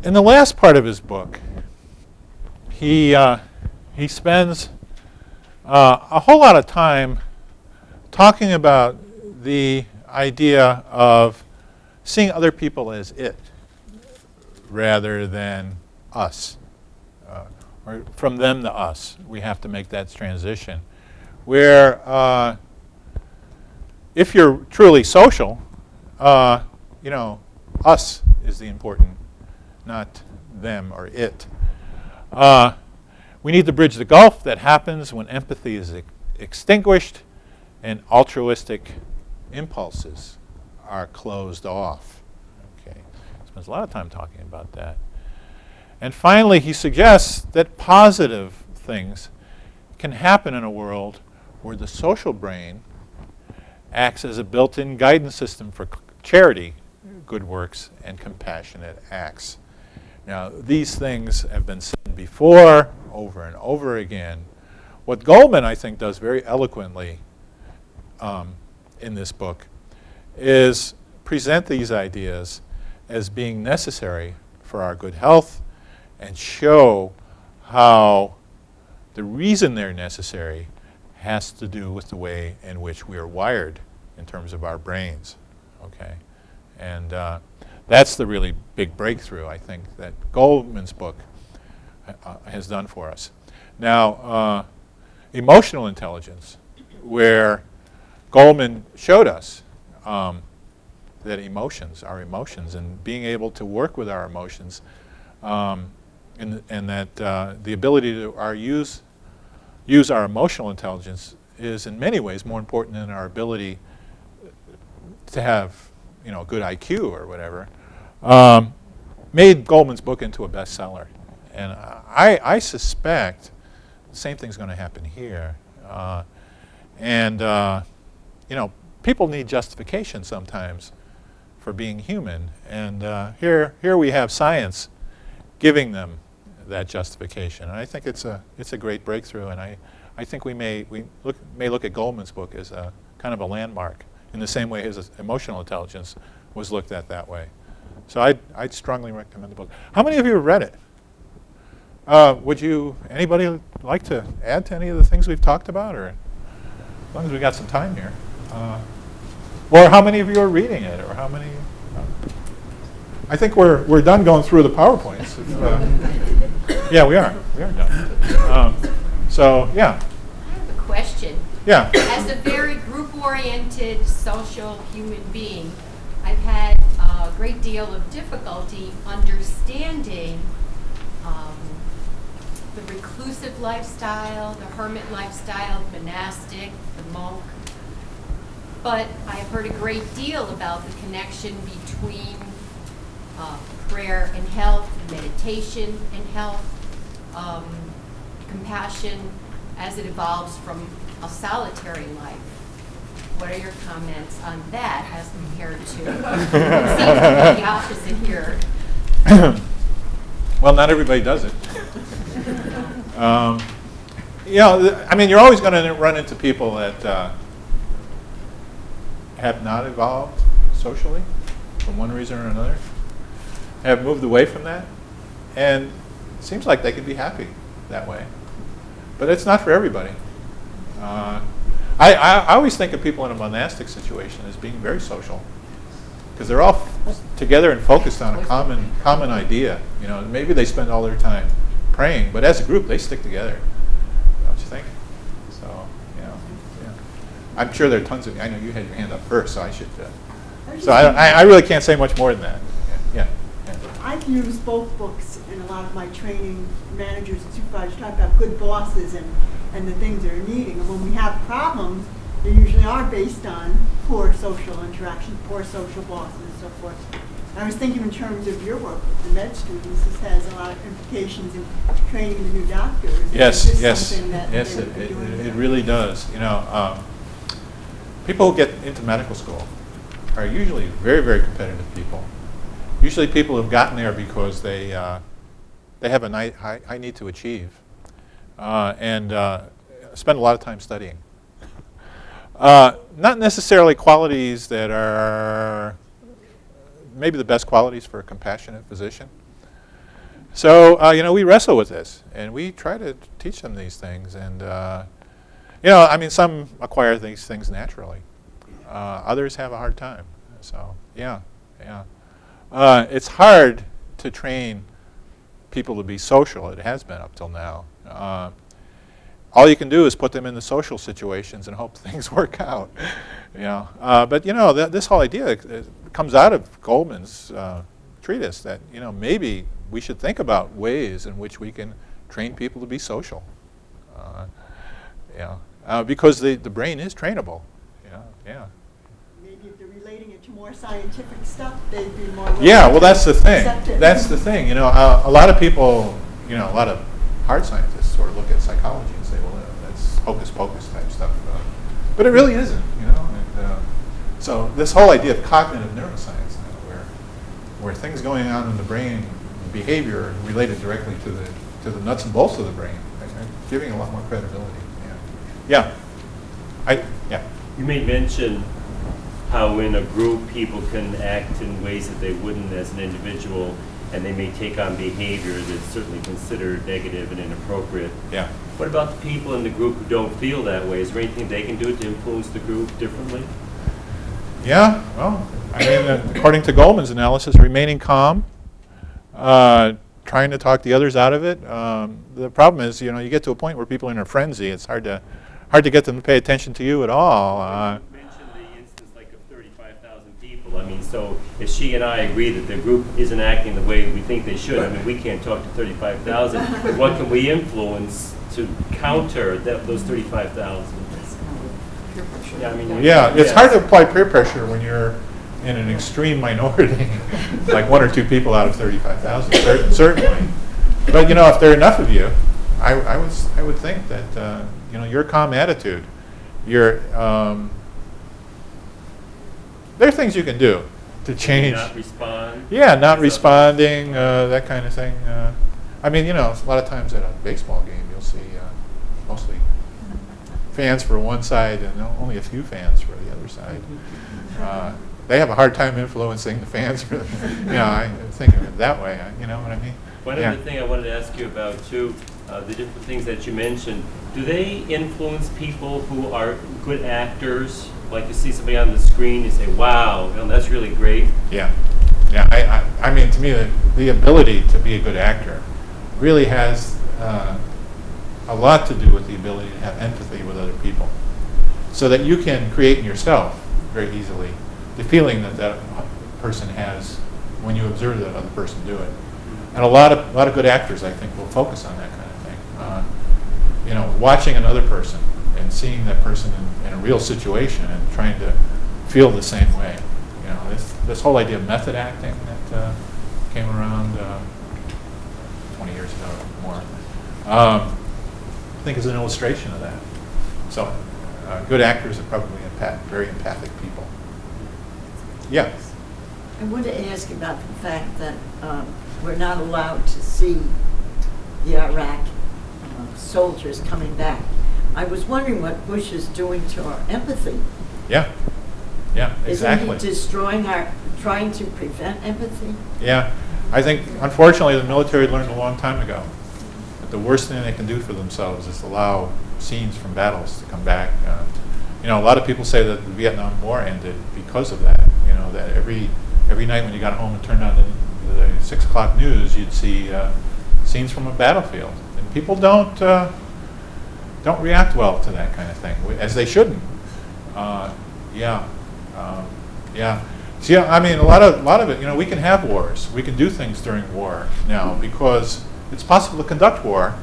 In the last part of his book, he spends a whole lot of time talking about the idea of seeing other people as it rather than us, or from them to us. We have to make that transition where if you're truly social, us is the important, not them or it. We need to bridge the gulf that happens when empathy is extinguished and altruistic impulses are closed off. Okay, he spends a lot of time talking about that. And finally, he suggests that positive things can happen in a world where the social brain acts as a built-in guidance system for charity, good works, and compassionate acts. Now, these things have been said before, over and over again. What Goleman, I think, does very eloquently in this book is present these ideas as being necessary for our good health and show how the reason they're necessary has to do with the way in which we are wired in terms of our brains. Okay, and that's the really big breakthrough, I think, that Goleman's book has done for us. Now, emotional intelligence, where Goleman showed us that our emotions, and being able to work with our emotions, and that the ability to use our emotional intelligence is in many ways more important than our ability to have good IQ or whatever, made Goleman's book into a bestseller. And I suspect the same thing's going to happen here. People need justification sometimes for being human. And here we have science giving them that justification. And I think it's a great breakthrough. And I think we may look at Goleman's book as a kind of a landmark in the same way his emotional intelligence was looked at that way. So I'd strongly recommend the book. How many of you have read it? Anybody like to add to any of the things we've talked about, or as long as we got some time here? Or how many of you are reading it, or how many? I think we're done going through the PowerPoints. Yeah, we are done. So yeah. I have a question. Yeah. As a very group-oriented social human being, I've had a great deal of difficulty understanding the reclusive lifestyle, the hermit lifestyle, monastic, the monk. But I've heard a great deal about the connection between prayer and health, meditation and health, compassion as it evolves from a solitary life. What are your comments on that as compared to what seems to be the opposite here? Well, not everybody does it. You're always going to run into people that have not evolved socially for one reason or another, have moved away from that, and it seems like they could be happy that way. But it's not for everybody. I always think of people in a monastic situation as being very social, because they're all together and focused on a common idea. Maybe they spend all their time praying, but as a group, they stick together. Don't you think? So, yeah. I'm sure there are tons of. I know you had your hand up first, so I should. So I really can't say much more than that. Yeah. I've used both books in a lot of my training. Managers and supervisors talk about good bosses and the things they're needing. And when we have problems, they usually are based on poor social interaction, poor social bosses, and so forth. I was thinking in terms of your work with the med students, this has a lot of implications in training the new doctors. Yes, Is this yes, something that yes, they would be doing it there? really does. People who get into medical school are usually very, very competitive people. Usually people who've gotten there because they have a high need to achieve and spend a lot of time studying. Not necessarily qualities that are maybe the best qualities for a compassionate physician. So, we wrestle with this, and we try to teach them these things. And, some acquire these things naturally. Others have a hard time. So, yeah. It's hard to train people to be social. It has been up till now. All you can do is put them in the social situations and hope things work out. But this whole idea comes out of Goleman's treatise that maybe we should think about ways in which we can train people to be social. Because the brain is trainable. Yeah. Maybe if they're relating it to more scientific stuff, they'd be more willing Yeah, well, to that's the thing. accept it. That's the thing. A lot of people, a lot of hard scientists sort of look at psychology and say, well, that's hocus pocus type stuff. But it really isn't, so this whole idea of cognitive neuroscience, where things going on in the brain, behavior related directly to the nuts and bolts of the brain, giving a lot more credibility. Yeah. You made mention how in a group people can act in ways that they wouldn't as an individual, and they may take on behavior that's certainly considered negative and inappropriate. Yeah. What about the people in the group who don't feel that way? Is there anything they can do to influence the group differently? Yeah, well, according to Goleman's analysis, remaining calm, trying to talk the others out of it. The problem is, you get to a point where people are in a frenzy. It's hard to get them to pay attention to you at all. You mentioned the instance of 35,000 people. So if she and I agree that the group isn't acting the way we think they should, we can't talk to 35,000. What can we influence to counter those 35,000? It's hard to apply peer pressure when you're in an extreme minority, like 1 or 2 people out of 35,000, certainly. But if there are enough of you, I would think that your calm attitude, there are things you can do to change. Not respond. Yeah, not responding, that kind of thing. A lot of times at a baseball game, you'll see mostly fans for one side and only a few fans for the other side. They have a hard time influencing the fans. I think of it that way. You know what I mean? One other thing I wanted to ask you about too, the different things that you mentioned. Do they influence people who are good actors? Like you see somebody on the screen, you say, "Wow, that's really great." Yeah. To me, the ability to be a good actor really has a lot to do with the ability to have empathy with other people, so that you can create in yourself very easily the feeling that person has when you observe that other person do it. And a lot of good actors, I think, will focus on that kind of thing. Watching another person and seeing that person in a real situation and trying to feel the same way. This whole idea of method acting that came around 20 years ago or more, I think is an illustration of that. So, good actors are probably very empathic people. Yeah. I want to ask about the fact that we're not allowed to see the Iraq soldiers coming back. I was wondering what Bush is doing to our empathy. Yeah, exactly. Isn't he destroying trying to prevent empathy? Yeah, I think, unfortunately, the military learned a long time ago that the worst thing they can do for themselves is allow scenes from battles to come back. A lot of people say that the Vietnam War ended because of that. That every night when you got home and turned on the 6 o'clock news, you'd see scenes from a battlefield, and people don't react well to that kind of thing, as they shouldn't. Yeah. See, I mean, a lot of it. You know, we can have wars. We can do things during war now because it's possible to conduct war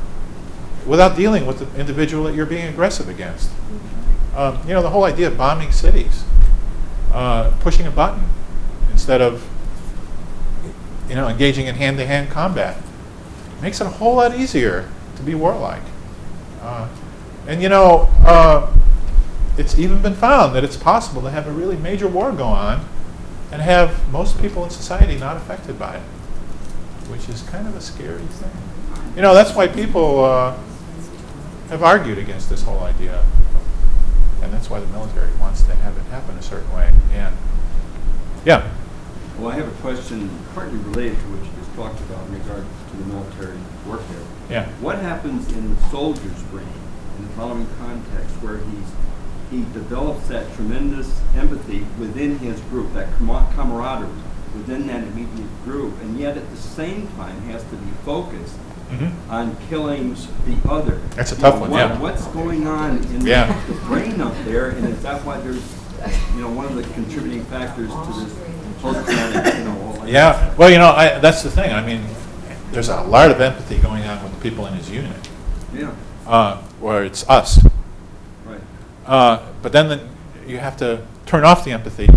without dealing with the individual that you're being aggressive against. You know, the whole idea of bombing cities, pushing a button instead of, you know, engaging in hand-to-hand combat, makes it a whole lot easier to be warlike. And you know, it's even been found that it's possible to have a really major war go on and have most people in society not affected by it, which is kind of a scary thing. You know, that's why people have argued against this whole idea, and that's why the military wants to have it happen a certain way. And yeah. Well, I have a question partly related to what you just talked about in regard to the military warfare. Yeah. What happens in the soldier's brain in the following context where he develops that tremendous empathy within his group, that camaraderie within that immediate group, and yet at the same time has to be focused on killing the other? That's a tough one, yeah. What's going on in the brain up there, and is that why there's, you know, one of the contributing factors to this post-traumatic, you know, all like Yeah, well, you know, that's the thing. I mean, there's a lot of empathy going on with the people in his unit. Yeah. Where it's us. Right. But then you have to turn off the empathy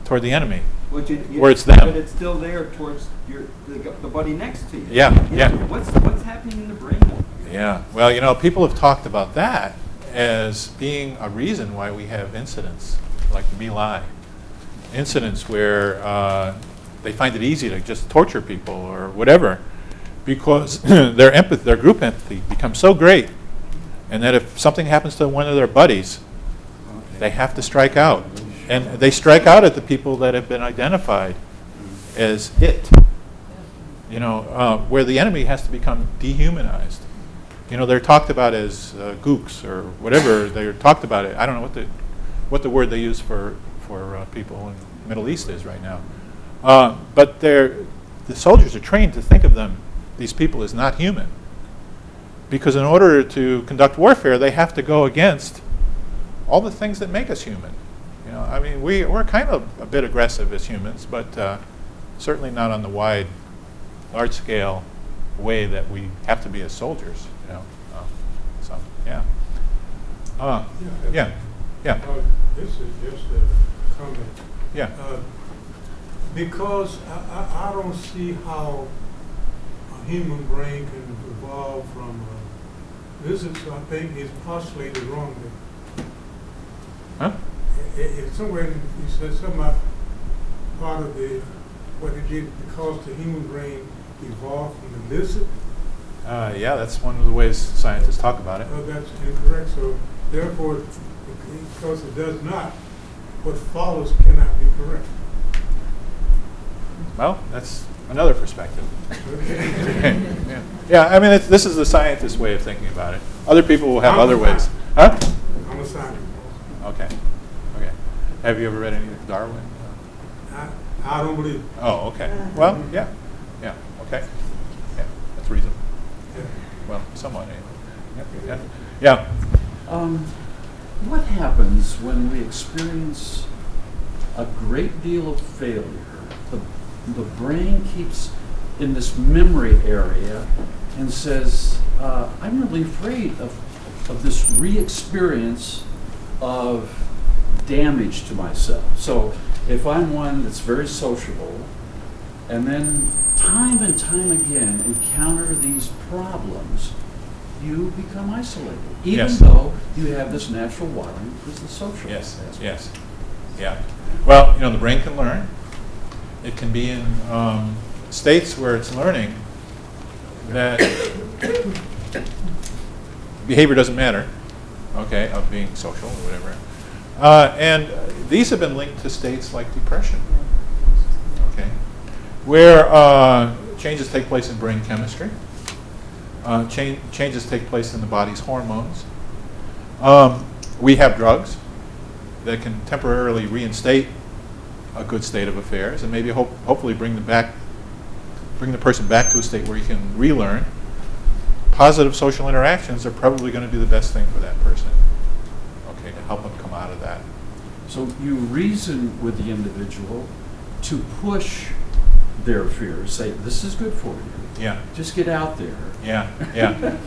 toward the enemy, Well, where it's them. But it's still there towards the buddy next to you. Yeah. What's happening in the brain? Yeah. Well, you know, people have talked about that as being a reason why we have incidents like the My Lai. Incidents where they find it easy to just torture people or whatever, because their group empathy becomes so great, and that if something happens to one of their buddies, they have to strike out, and they strike out at the people that have been identified as it. You know, where the enemy has to become dehumanized. You know, they're talked about as gooks or whatever. They're talked about it. I don't know what the word they use for people in the Middle East is right now. But the soldiers are trained to think of these people as not human. Because in order to conduct warfare, they have to go against all the things that make us human. You know, I mean, we're kind of a bit aggressive as humans, but certainly not on the large-scale way that we have to be as soldiers. You know, so yeah. This is just a comment. Yeah. Because I don't see how a human brain can evolve from this is, I think, is postulated wrongly. Huh? Somewhere you said something about part of what it did because the human brain evolved from the lizard. Yeah, that's one of the ways scientists talk about it. That's incorrect. So therefore, because it does not, what follows cannot be correct. Well, that's another perspective. Yeah, I mean, this is the scientist's way of thinking about it. Other people will have other ways. Huh? I'm a scientist. Okay. Have you ever read any of Darwin? I don't believe it. Oh, okay. Well, yeah. Okay. Yeah, that's reasonable. Yeah. Well, somewhat anyway. Yeah. What happens when we experience a great deal of failure? The brain keeps in this memory area and says, I'm really afraid of this re-experience of damage to myself. So if I'm one that's very sociable and then time and time again encounter these problems, you become isolated, even though you have this natural wiring as the social aspect. Yes. Yeah. Well, you know, the brain can learn. It can be in states where it's learning that behavior doesn't matter, okay, of being social or whatever. And these have been linked to states like depression, okay, where changes take place in brain chemistry. Changes take place in the body's hormones. We have drugs that can temporarily reinstate a good state of affairs and maybe hopefully bring them back bring the person back to a state where he can relearn, positive social interactions are probably going to do the best thing for that person, okay, to help them come out of that. So you reason with the individual to push their fears, say, this is good for you. Yeah. Just get out there. Yeah, yeah.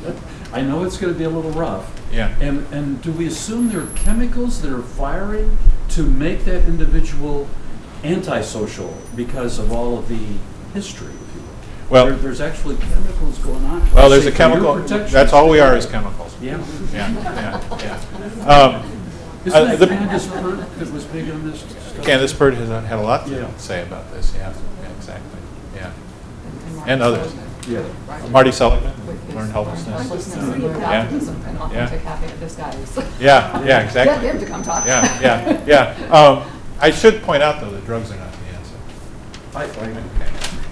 I know it's going to be a little rough. Yeah. And do we assume there are chemicals that are firing to make that individual antisocial because of all of the history, if you will? Well, there's actually chemicals going on. Well, there's Say, a for your chemical. protection. That's all we are is chemicals. Yeah. Yeah, yeah, yeah. Isn't that the Candace Pert that was big on this stuff? Candace Pert has had a lot to Yeah. say about this. Yeah, yeah, exactly. Yeah, and others. Yeah. Marty Seligman, learned helplessness. Yeah. And authentic happiness guys. Yeah, yeah, exactly. Get him to come talk. Yeah, yeah, yeah. I should point out though that drugs are not the answer.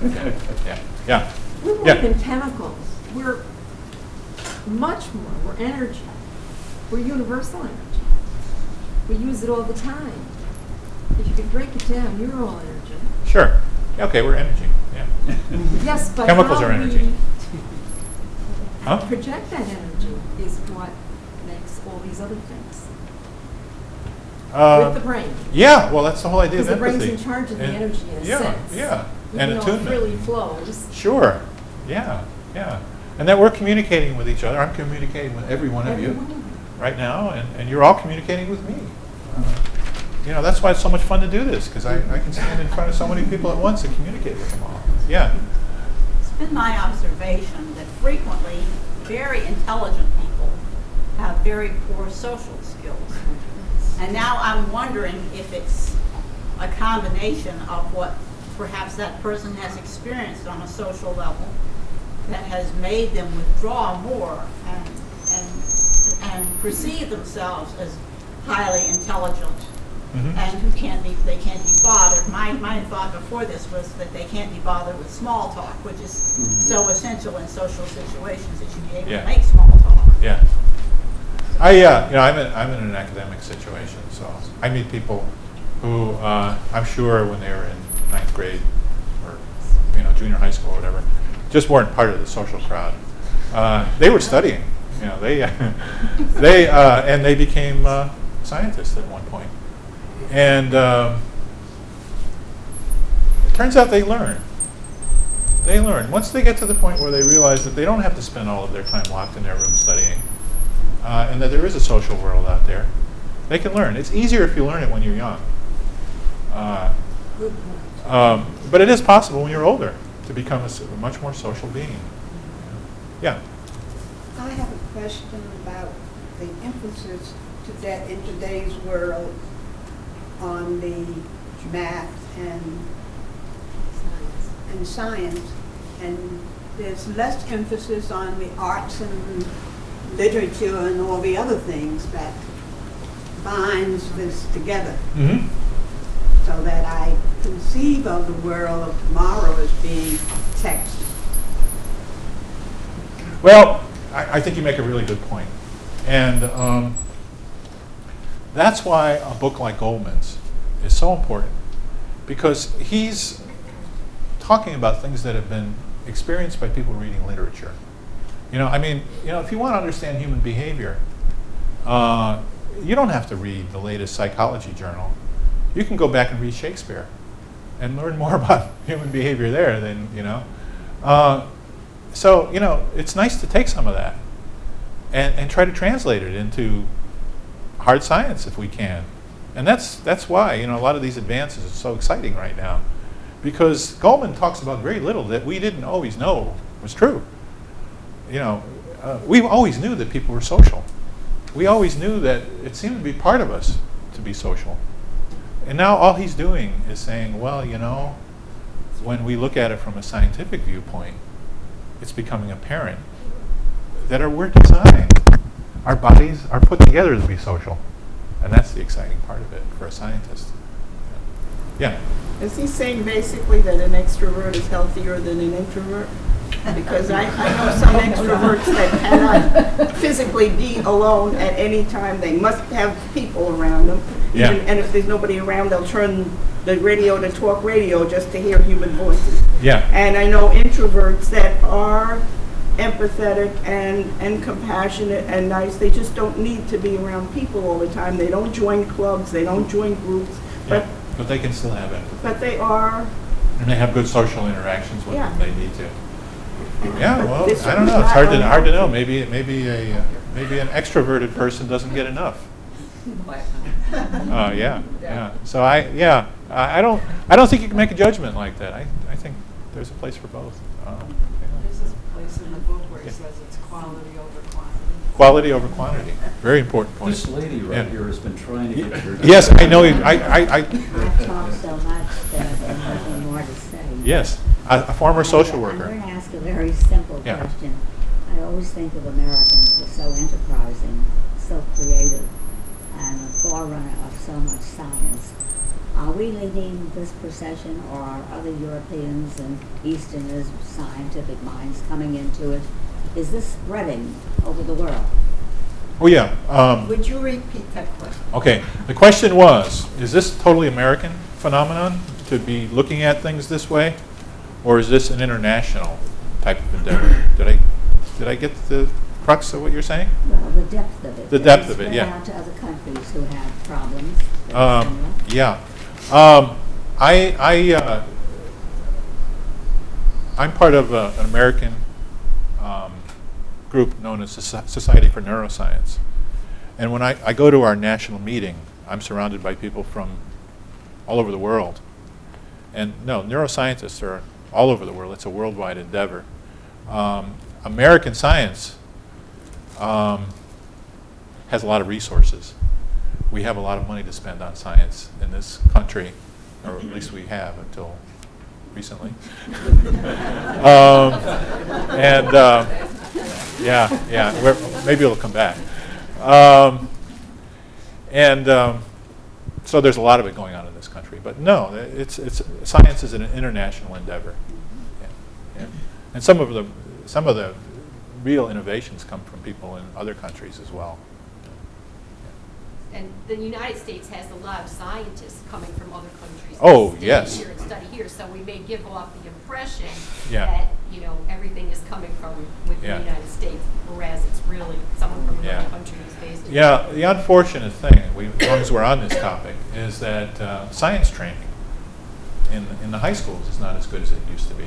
Okay. Yeah, yeah. We're more Yeah. than chemicals. We're much more. We're energy. We're universal energy. We use it all the time. If you could break it down, you're all energy. Sure. Okay, we're energy. Yeah. Yes, but Chemicals how are energy. we Huh? project that energy is what makes all these other things. With the brain. Yeah, well, that's the whole idea of Because the empathy. brain's in charge of the And- energy in a yeah, sense. yeah, Even and though it attunement. freely flows. Sure. Yeah, yeah. And that we're communicating with each other. I'm communicating with every one of you right now, and you're all communicating with me. You know, that's why it's so much fun to do this, because I can stand in front of so many people at once and communicate with them all. Yeah. It's been my observation that frequently very intelligent people have very poor social skills. And now I'm wondering if it's a combination of what perhaps that person has experienced on a social level that has made them withdraw more and perceive themselves as highly intelligent. Mhm. And they can't be bothered. My thought before this was that they can't be bothered with small talk, which is so essential in social situations that you be able Yeah. to make small talk. Yeah. I'm in an academic situation, so I meet people who I'm sure when they were in 9th grade or junior high school or whatever, just weren't part of the social crowd. They were studying, and they became scientists at one point. And it turns out they learn. They learn. Once they get to the point where they realize that they don't have to spend all of their time locked in their room studying, and that there is a social world out there, they can learn. It's easier if you learn it when you're young. But it is possible when you're older to become a much more social being. Yeah. I have a question about the emphasis that in today's world on the math and science, and there's less emphasis on the arts and literature and all the other things that binds this together. Mm-hmm. So that I conceive of the world of tomorrow as being text. Well, I think you make a really good point. And that's why a book like Goleman's is so important, because he's talking about things that have been experienced by people reading literature. If you want to understand human behavior, you don't have to read the latest psychology journal. You can go back and read Shakespeare and learn more about human behavior there than, So, it's nice to take some of that and try to translate it into hard science if we can. And that's why, a lot of these advances are so exciting right now. Because Goleman talks about very little that we didn't always know was true. We always knew that people were social. We always knew that it seemed to be part of us to be social. And now all he's doing is saying, well, when we look at it from a scientific viewpoint, it's becoming apparent that we're designed. Our bodies are put together to be social. And that's the exciting part of it for a scientist. Yeah. Is he saying basically that an extrovert is healthier than an introvert? Because I know some extroverts that cannot physically be alone at any time. They must have people around them. Yeah. And if there's nobody around, they'll turn the radio to talk radio just to hear human voices. Yeah. And I know introverts that are empathetic and compassionate and nice. They just don't need to be around people all the time. They don't join clubs. They don't join groups. Yeah. But they can still have empathy. But they are. And they have good social interactions with them. They need to. Yeah. Well, This I don't know. It's hard to know. Maybe an extroverted person doesn't get enough. Yeah. So I don't think you can make a judgment like that. I think there's a place for both. There's a place in the book where it says it's quality over quantity. Quality over quantity. Very important point. This lady right here has been trying to get your... Yes, I know. I've talked so much that I have nothing more to say. Yes, a former social worker. I'm going to ask a very simple question. I always think of Americans as so enterprising, so creative, and a forerunner of so much science. Are we leading this procession, or are other Europeans and Easterners, scientific minds, coming into it? Is this spreading over the world? Oh, yeah. Would you repeat that question? Okay. The question was, is this a totally American phenomenon to be looking at things this way? Or is this an international type of endeavor? Did I get the crux of what you're saying? Well, the depth of it. The depth of it, yeah. Out to other countries who have problems. Yeah. I'm part of an American group known as Society for Neuroscience. And when I go to our national meeting, I'm surrounded by people from all over the world. And no, neuroscientists are all over the world. It's a worldwide endeavor. American science has a lot of resources. We have a lot of money to spend on science in this country, or at least we have until recently. Maybe it'll come back. So there's a lot of it going on in this country. But no, science is an international endeavor. Yeah. And some of the real innovations come from people in other countries as well. And the United States has a lot of scientists coming from other countries. Oh, that stay yes. Here and study here, so we may give off the impression Yeah. that everything is coming from within Yeah. the United States, whereas it's really someone from another Yeah. country who's based in. Yeah, the unfortunate thing, as long as we're on this topic, is that science training in the high schools is not as good as it used to be.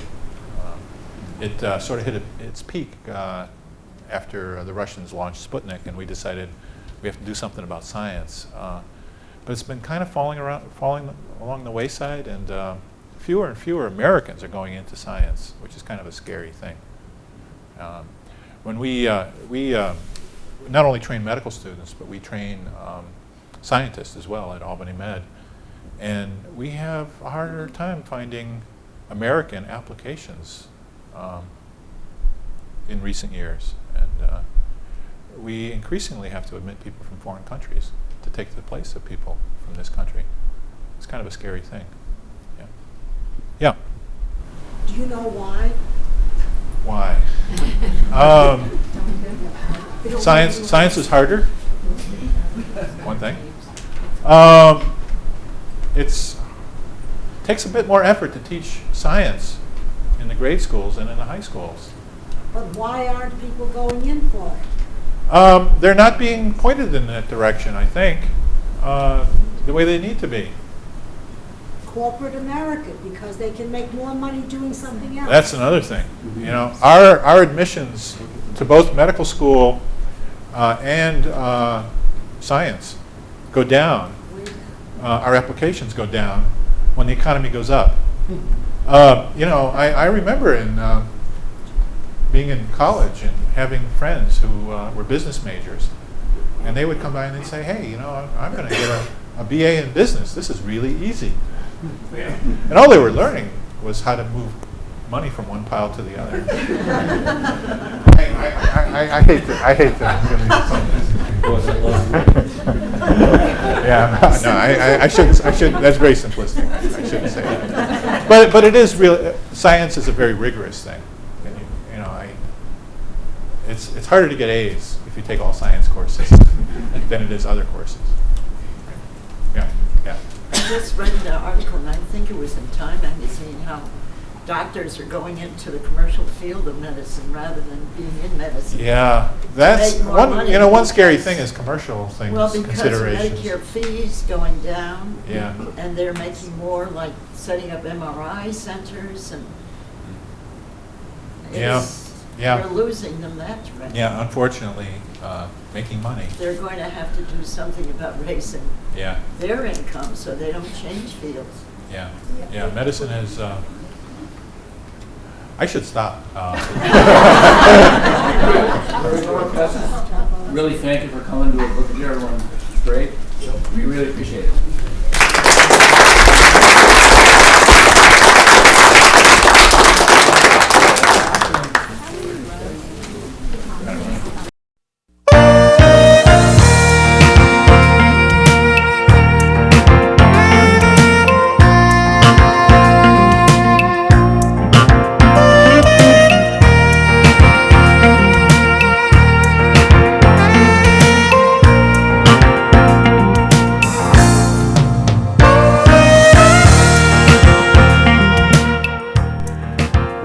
It sort of hit its peak after the Russians launched Sputnik, and we decided we have to do something about science. But it's been kind of falling along the wayside, and fewer and fewer Americans are going into science, which is kind of a scary thing. When we not only train medical students, but we train scientists as well at Albany Med, and we have a harder time finding American applications in recent years, and we increasingly have to admit people from foreign countries to take the place of people from this country. It's kind of a scary thing. Yeah. Do you know why? Why? Science is harder. One thing. It takes a bit more effort to teach science in the grade schools than in the high schools. But why aren't people going in for it? They're not being pointed in that direction, I think, the way they need to be. Corporate America, because they can make more money doing something else. That's another thing. Our admissions to both medical school and science go down. Our applications go down when the economy goes up. I remember being in college and having friends who were business majors, and they would come by and they'd say, "Hey, I'm going to get a BA in business. This is really easy." And all they were learning was how to move money from one pile to the other. I hate that. I shouldn't. That's very simplistic. I shouldn't say that. But it is real. Science is a very rigorous thing. It's harder to get A's if you take all science courses than it is other courses. Yeah. just read the article, and I think it was in Time magazine, how doctors are going into the commercial field of medicine rather than being in medicine. Yeah, that's Make more one. money You know, one because- scary thing is commercial things, Well, because considerations. Medicare fees going down. Yeah. And they're making more, like setting up MRI centers, and Yeah, yeah. they're losing them that direction. Yeah, unfortunately, making money. They're going to have to do something about raising Yeah, their income so they don't change fields. yeah, yeah. Medicine is. I should stop. Really thank you for coming to a book review, everyone. It's great. We really appreciate it.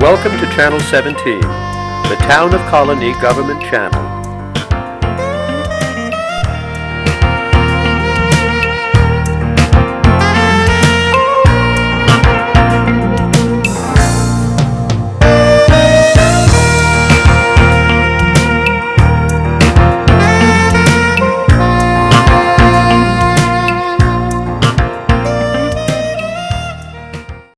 Welcome to Channel 17, the Town of Colonie Government Channel.